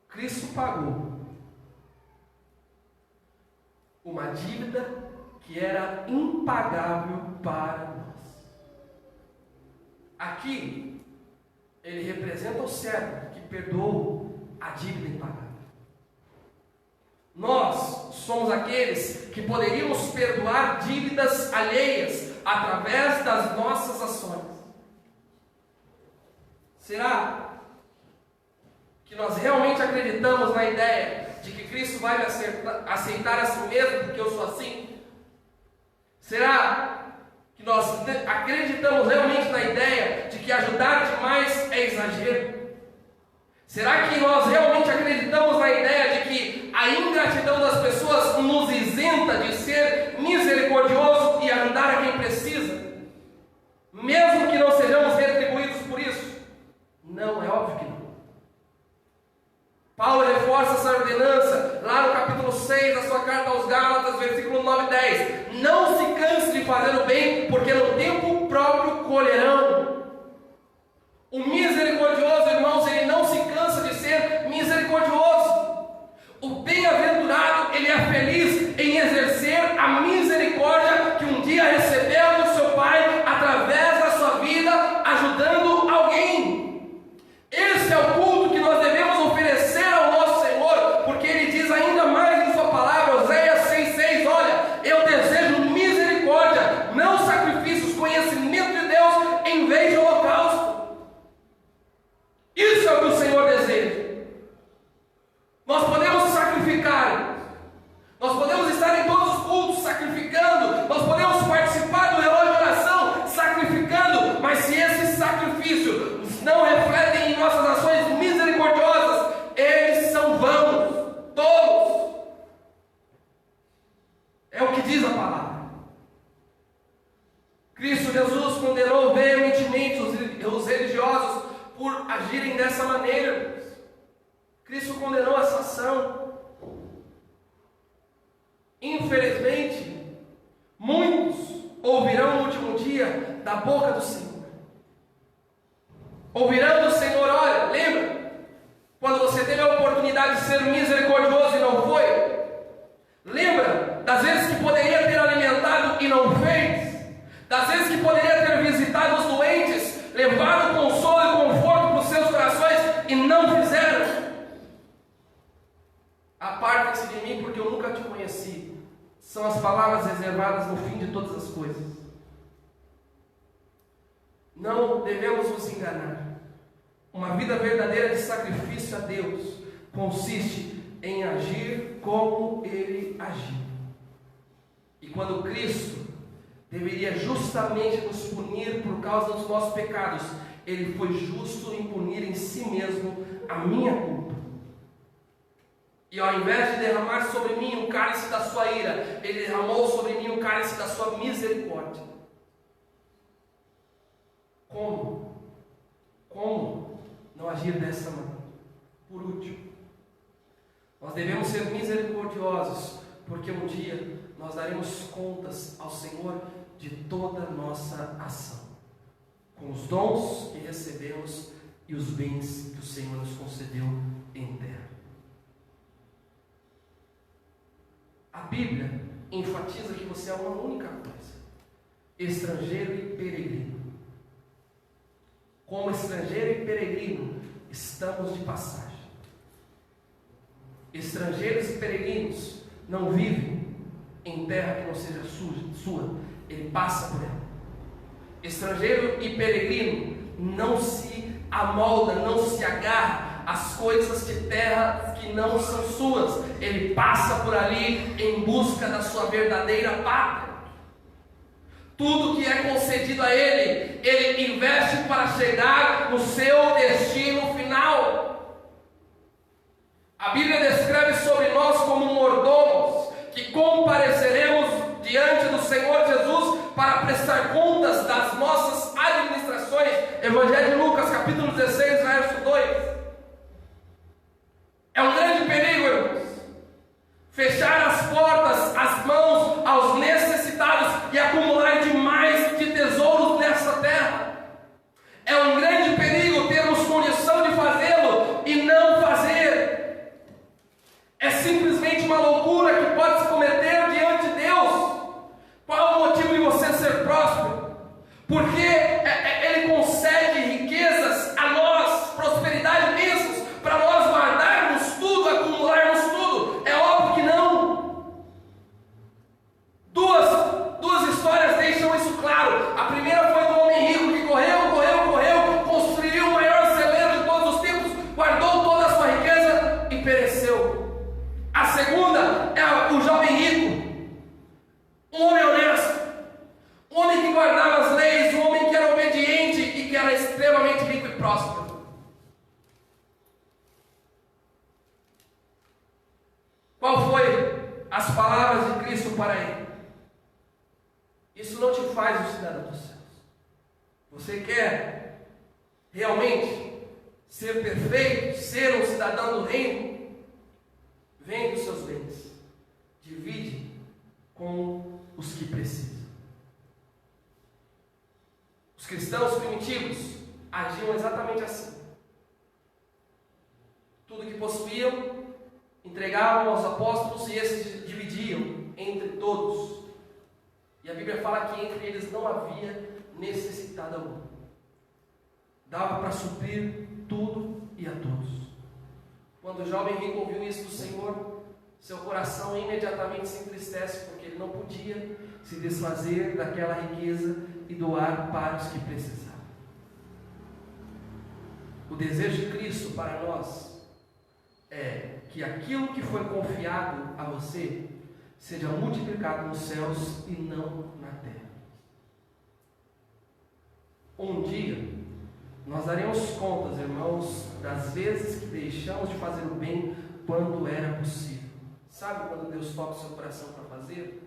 Cristo pagou uma dívida que era impagável para nós. Aqui ele representa o servo que perdoou a dívida impagável. Nós somos aqueles que poderíamos perdoar dívidas alheias através das nossas ações. Será que nós realmente acreditamos na ideia de que Cristo vai me aceitar assim mesmo porque eu sou assim? Será que nós acreditamos realmente na ideia de que ajudar demais é exagero? Será que nós realmente acreditamos na ideia de que a ingratidão das pessoas nos isenta de ser misericordioso e ajudar a quem precisa, mesmo que não sejamos retribuídos por isso? Não, é óbvio que não. Paulo reforça essa ordenança lá no capítulo 6 da sua carta aos Gálatas, versículo 9 e 10. Não se canse de fazer o bem, porque no tempo próprio colherão. O misericordioso, irmãos, ele não se cansa de ser misericordioso. O bem-aventurado, ele é feliz em exercer a misericórdia que um dia recebeu do seu Pai através da sua vida, ajudando alguém. Esse é o culto que nós devemos oferecer ao nosso Senhor, porque Ele diz ainda mais em sua palavra, Oséias 6,6, olha, eu desejo misericórdia, não sacrifícios, conhecimento de Deus em vez de holocausto. Isso é o que o Senhor deseja. Nós podemos sacrificar, nós podemos estar em todos os cultos sacrificando, nós podemos participar do relógio de oração sacrificando, mas se esse sacrifício não refletem em nossas ações misericordiosas, eles são vãos, tolos. É o que diz a palavra. Cristo Jesus condenou veementemente os religiosos por agirem dessa maneira. Cristo condenou essa ação. Infelizmente, muitos ouvirão no último dia da boca do Senhor. Ouvirão do Senhor: olha, lembra? Quando você teve a oportunidade de ser misericordioso e não foi? Lembra das vezes que poderia ter alimentado e não fez? Das vezes que poderia ter visitado os doentes, levado consolo e conforto para os seus corações e não fizeram? Apartem-se de mim, porque eu nunca te conheci. São as palavras reservadas no fim de todas as coisas. Não devemos nos enganar. Uma vida verdadeira de sacrifício a Deus consiste em agir como Ele agiu. E quando Cristo deveria justamente nos punir por causa dos nossos pecados, Ele foi justo em punir em si mesmo a minha culpa. E ao invés de derramar sobre mim o cálice da sua ira, Ele derramou sobre mim o cálice da sua misericórdia. Como não agir dessa maneira? Por último, nós devemos ser misericordiosos, porque um dia nós daremos contas ao Senhor de toda a nossa ação, com os dons que recebemos e os bens que o Senhor nos concedeu em terra. A Bíblia enfatiza que você é uma única coisa: estrangeiro e peregrino. como estrangeiro e peregrino, estamos de passagem. Estrangeiros e peregrinos não vivem em terra que não seja sua, ele passa por ela. Estrangeiro e peregrino não se amolda, não se agarra às coisas de terra que não são suas, ele passa por ali em busca da sua verdadeira pátria. Tudo que é concedido a ele, ele investe para chegar no seu destino final. A Bíblia descreve sobre nós como mordomos, que compareceremos diante do Senhor Jesus para prestar contas das nossas administrações. Evangelho de Lucas, capítulo 16, verso 2. É um grande perigo, irmãos, fechar as portas, as mãos aos necessitados e acumular demais de tesouros nessa terra. É um grande perigo termos condição de fazê-lo e não fazer. É simplesmente uma loucura que pode se cometer diante de Deus. Qual é o motivo de você ser próspero? Porque Ele concede riquezas a nós, prosperidade, bênçãos, para nós guardarmos tudo, acumularmos tudo. É óbvio que não. Duas histórias deixam isso claro. A primeira foi do homem rico que correu, construiu o maior celeiro de todos os tempos, guardou toda a sua riqueza e pereceu. A segunda é o jovem rico, um homem honesto, um homem que guardava as leis, um homem que era obediente e que era extremamente rico e próspero. Qual foi as palavras de Cristo para ele? Isso não te faz um cidadão dos céus. Você quer realmente ser perfeito, ser um cidadão do reino? Vende os seus bens, divide com os que precisam. Os cristãos primitivos agiam exatamente assim. Tudo que possuíam entregavam aos apóstolos e esses dividiam entre todos. E a Bíblia fala que entre eles não havia necessitado algum. Dava para suprir tudo e a todos. Quando o jovem rico ouviu isso do Senhor, seu coração imediatamente se entristece, porque ele não podia se desfazer daquela riqueza e doar para os que precisavam. O desejo de Cristo para nós é que aquilo que foi confiado a você seja multiplicado nos céus e não na terra. Um dia nós daremos contas, irmãos, das vezes que deixamos de fazer o bem quando era possível. Sabe quando Deus toca o seu coração para fazer?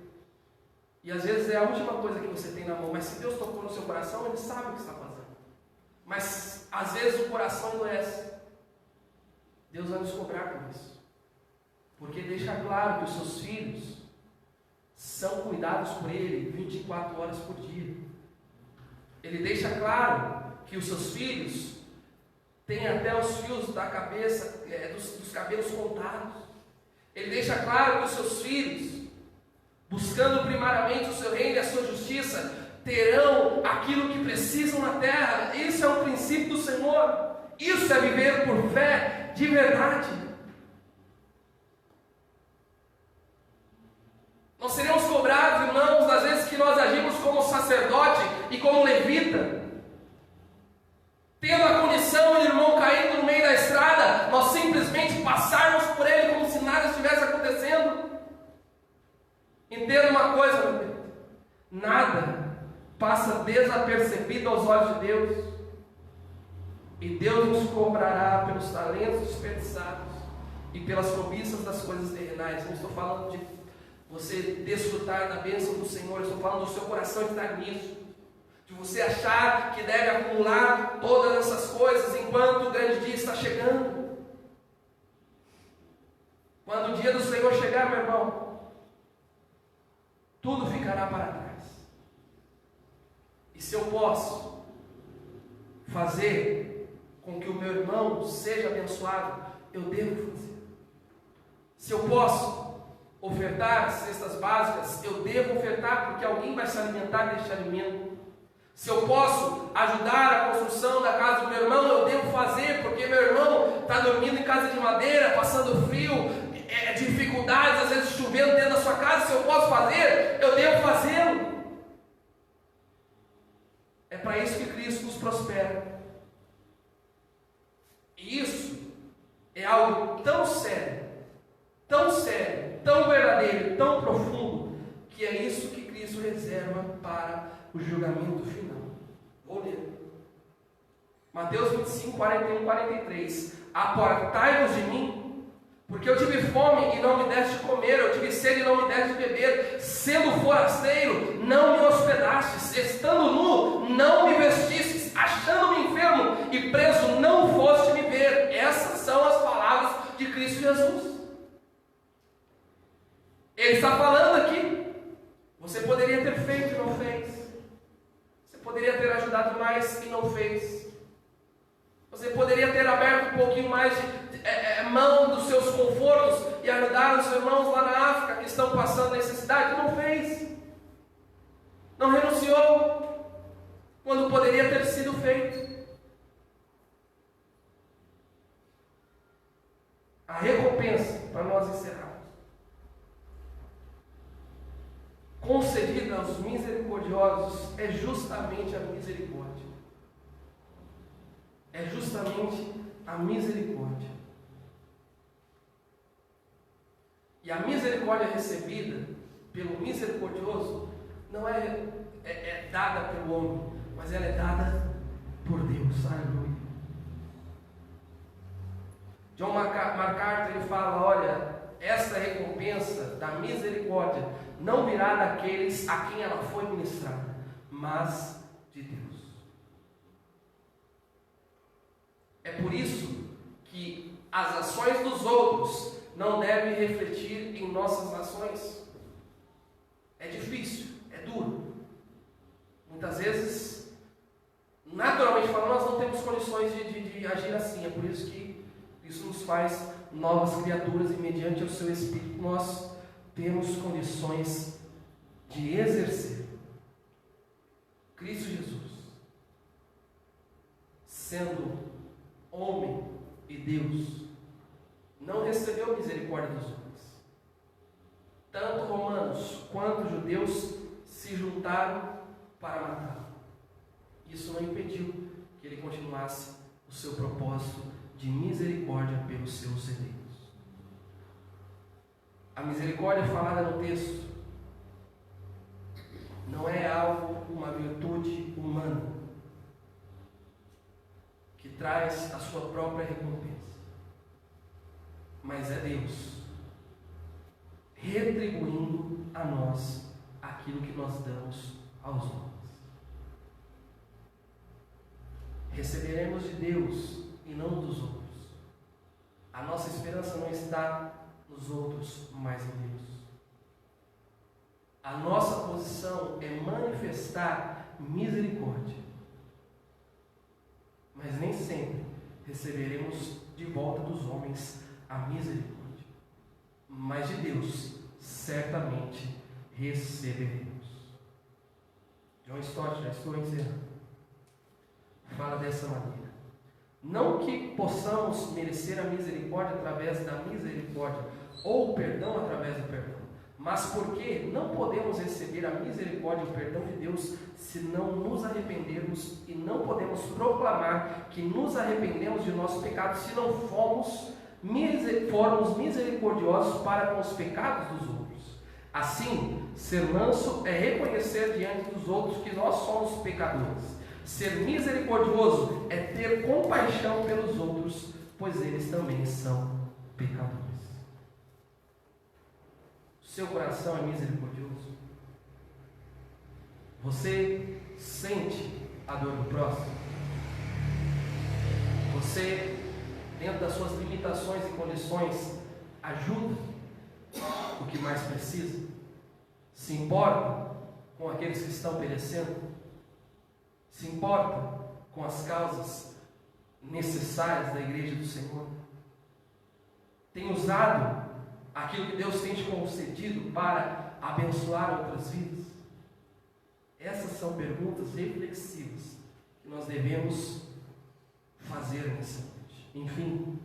E às vezes é a última coisa que você tem na mão, mas se Deus tocou no seu coração, Ele sabe o que está fazendo. Mas às vezes o coração endurece. Deus vai nos cobrar com isso, porque deixa claro que os seus filhos são cuidados por Ele 24 horas por dia. Ele deixa claro que os seus filhos têm até os fios da cabeça, dos cabelos contados. Ele deixa claro que os seus filhos, buscando primariamente o seu reino e a sua justiça, terão aquilo que precisam na terra. Isso é um princípio do Senhor. Isso é viver por fé de verdade. Nós seremos cobrados, irmãos, das vezes que nós agimos como sacerdote e como levita, tendo a condição de irmão caindo no meio da estrada, nós simplesmente passarmos por ele como se nada estivesse acontecendo. Entenda uma coisa, meu Deus: nada passa desapercebido aos olhos de Deus, e Deus nos cobrará pelos talentos desperdiçados e pelas cobiças das coisas terrenais. Não estou falando de você desfrutar da bênção do Senhor, eu estou falando do seu coração estar nisso, de você achar que deve acumular todas essas coisas enquanto o grande dia está chegando. Quando o dia do Senhor chegar, meu irmão, tudo ficará para trás. E se eu posso fazer com que o meu irmão seja abençoado, eu devo fazer. Se eu posso ofertar cestas básicas, eu devo ofertar, porque alguém vai se alimentar deste alimento. Se eu posso ajudar a construção da casa do meu irmão, eu devo fazer, porque meu irmão está dormindo em casa de madeira, passando frio, dificuldades, às vezes chovendo dentro da sua casa. Se eu posso fazer, eu devo fazê-lo. É para isso que Cristo nos prospera. E isso é algo tão sério, tão verdadeiro, tão profundo, que é isso que Cristo reserva para o julgamento final. Vou ler. Mateus 25, 41, 43. Apartai-vos de mim, porque eu tive fome e não me deste de comer, eu tive sede e não me deste de beber, sendo forasteiro, não me hospedastes, estando nu, não me vestistes, achando-me enfermo e preso, não foste me ver. Essas são as palavras de Cristo Jesus. Ele está falando aqui. Você poderia ter feito e não fez. Você poderia ter ajudado mais e não fez. Você poderia ter aberto um pouquinho mais de mão dos seus confortos e ajudar os irmãos lá na África que estão passando necessidade. Não fez. Não renunciou quando poderia ter sido feito. A recompensa, para nós encerrarmos, concedida aos misericordiosos é justamente a misericórdia. É justamente a misericórdia. E a misericórdia recebida pelo misericordioso não é dada pelo homem, mas ela é dada por Deus. Aleluia. John MacArthur ele fala: olha, esta recompensa da misericórdia não virá daqueles a quem ela foi ministrada, mas de Deus. É por isso que as ações dos outros não devem refletir em nossas ações. É difícil, é duro. Muitas vezes, naturalmente falando, nós não temos condições de agir assim. É por isso que isso nos faz novas criaturas e mediante o seu Espírito nós temos condições de exercer. Cristo Jesus, sendo homem e Deus, não recebeu misericórdia dos homens. Tanto romanos quanto judeus se juntaram para matá-lo. Isso não impediu que ele continuasse o seu propósito de misericórdia pelos seus eleitos. A misericórdia falada no texto não é algo, uma virtude humana que traz a sua própria recompensa, mas é Deus retribuindo a nós aquilo que nós damos aos homens. Receberemos de Deus e não dos outros. A nossa esperança não está nos outros, mas em Deus. A nossa posição é manifestar misericórdia, mas nem sempre receberemos de volta dos homens a misericórdia, mas de Deus certamente receberemos. John Stott, já estou encerrando, fala dessa maneira: não que possamos merecer a misericórdia através da misericórdia, ou o perdão através do perdão, mas porque não podemos receber a misericórdia e o perdão de Deus se não nos arrependermos, e não podemos proclamar que nos arrependemos de nossos pecados se não formos misericordiosos para com os pecados dos outros. Assim, ser manso é reconhecer diante dos outros que nós somos pecadores. Ser misericordioso é ter compaixão pelos outros, pois eles também são pecadores. Seu coração é misericordioso? Você sente a dor do próximo? Você, dentro das suas limitações e condições, ajuda o que mais precisa? Se importa com aqueles que estão perecendo? Se importa com as causas necessárias da igreja do Senhor? Tem usado aquilo que Deus tem te concedido para abençoar outras vidas? Essas são perguntas reflexivas que nós devemos fazer nessa noite. Enfim,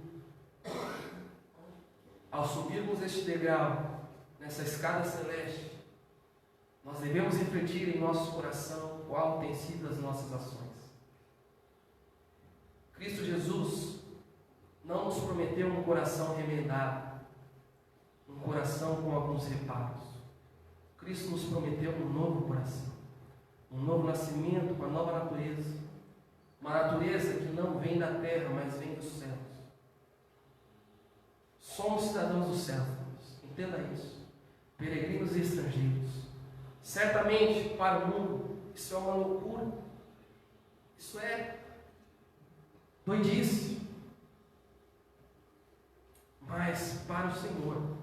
ao subirmos este degrau, nessa escada celeste, nós devemos refletir em nosso coração qual tem sido as nossas ações. Cristo Jesus não nos prometeu um coração remendado, um coração com alguns reparos. Cristo nos prometeu um novo coração, um novo nascimento, uma nova natureza, uma natureza que não vem da terra, mas vem dos céus. Somos cidadãos dos céus, entenda isso, peregrinos e estrangeiros. Certamente para o mundo isso é uma loucura, isso é doidice, mas para o Senhor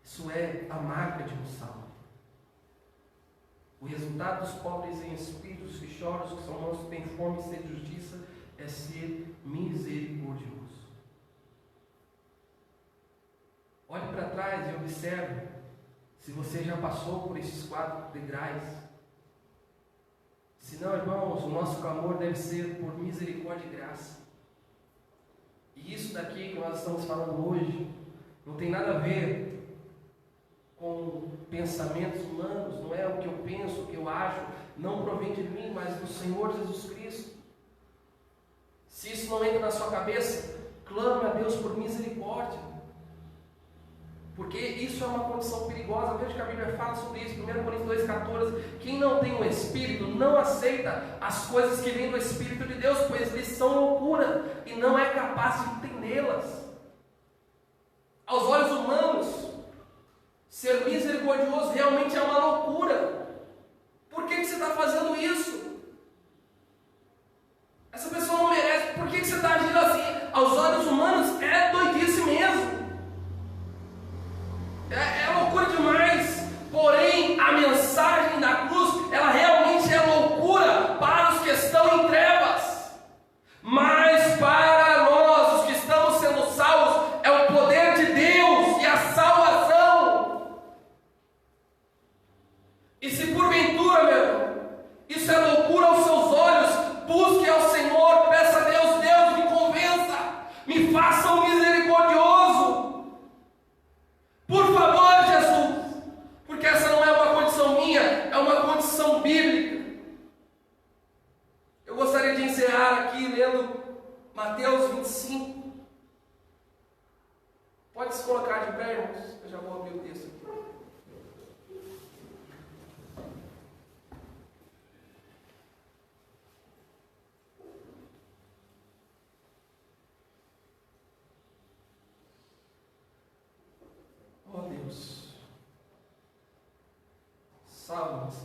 isso é a marca de um salvo. O resultado dos pobres em espírito, os que choram, os que são mansos, que têm fome e sede de justiça, é ser misericordioso. Olhe para trás e observe se você já passou por esses 4 degraus. Se não, irmãos, o nosso clamor deve ser por misericórdia e graça. E isso daqui que nós estamos falando hoje não tem nada a ver com pensamentos humanos, não é o que eu penso, o que eu acho, não provém de mim, mas do Senhor Jesus Cristo. Se isso não entra na sua cabeça, clame a Deus por misericórdia, porque isso é uma condição perigosa. Veja que a Bíblia fala sobre isso, 1 Coríntios 2,14, quem não tem o Espírito não aceita as coisas que vêm do Espírito de Deus, pois lhes são loucura e não é capaz de entendê-las. Aos olhos humanos, ser misericordioso realmente é uma loucura. Por que você está fazendo isso? Essa pessoa não merece. Por que você está agindo assim? Aos olhos humanos é doidice mesmo. É loucura demais. Porém, a mensagem da cruz, ela realmente é loucura para os que estão em trevas. Mas para nós, os que estamos sendo salvos, é o poder de Deus e a salvação. E se porventura, meu irmão, isso é loucura aos seus olhos, busque ao Senhor, peça a Deus, Deus me convença, me faça um misericordioso. Por favor, Jesus, porque essa não é uma condição minha, é uma condição bíblica. Eu gostaria de encerrar aqui lendo Mateus 25. Pode se colocar de pé, irmãos, eu já vou abrir o texto aqui. Oh Deus, salva-nos.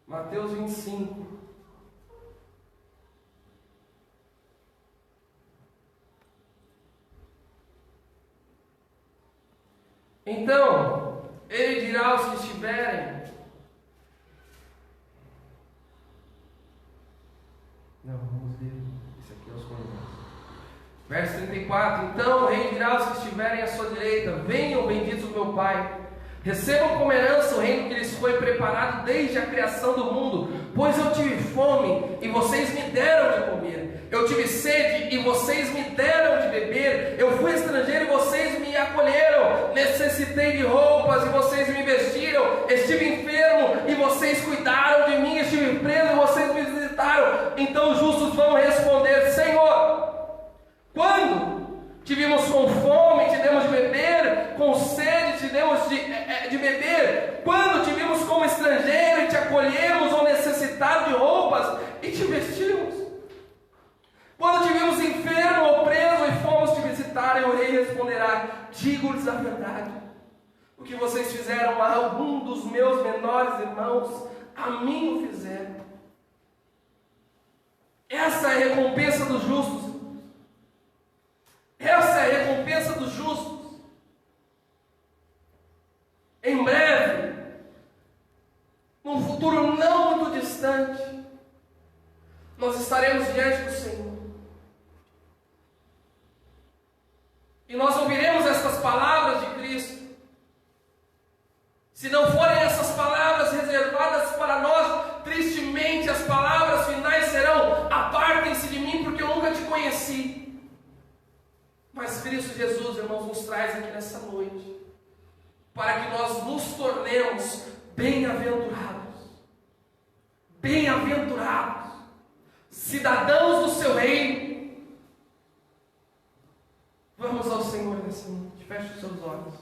Mateus 25. Então, ele dirá aos que estiverem. Não, vamos ver. Esse aqui é os Coríntios. Verso 34. Então, o rei dirá aos que estiverem à sua direita: venham, benditos do meu Pai. Recebam como herança o reino que lhes foi preparado desde a criação do mundo. Pois eu tive fome e vocês me deram de comer. Eu tive sede e vocês me deram de beber. Eu fui estrangeiro e vocês me acolheram. Necessitei de roupas e vocês me vestiram. Estive enfermo e vocês cuidaram de mim. Estive preso e vocês me visitaram. Então os justos vão responder: Senhor, quando tivemos com fome, te demos de beber, com sede, te demos de beber? Quando tivemos como estrangeiro e te acolhemos, ou necessitado de roupas e te vestimos? Quando tivemos enfermo ou preso e fomos te visitar? E o rei responderá: digo-lhes a verdade, o que vocês fizeram a algum dos meus menores irmãos, a mim o fizeram. Essa é a recompensa dos justos. Essa é a recompensa dos justos. Em breve, num futuro não muito distante, nós estaremos diante do Senhor. para que nós nos tornemos bem-aventurados, bem-aventurados, cidadãos do seu reino. Vamos ao Senhor nessa noite, feche os seus olhos.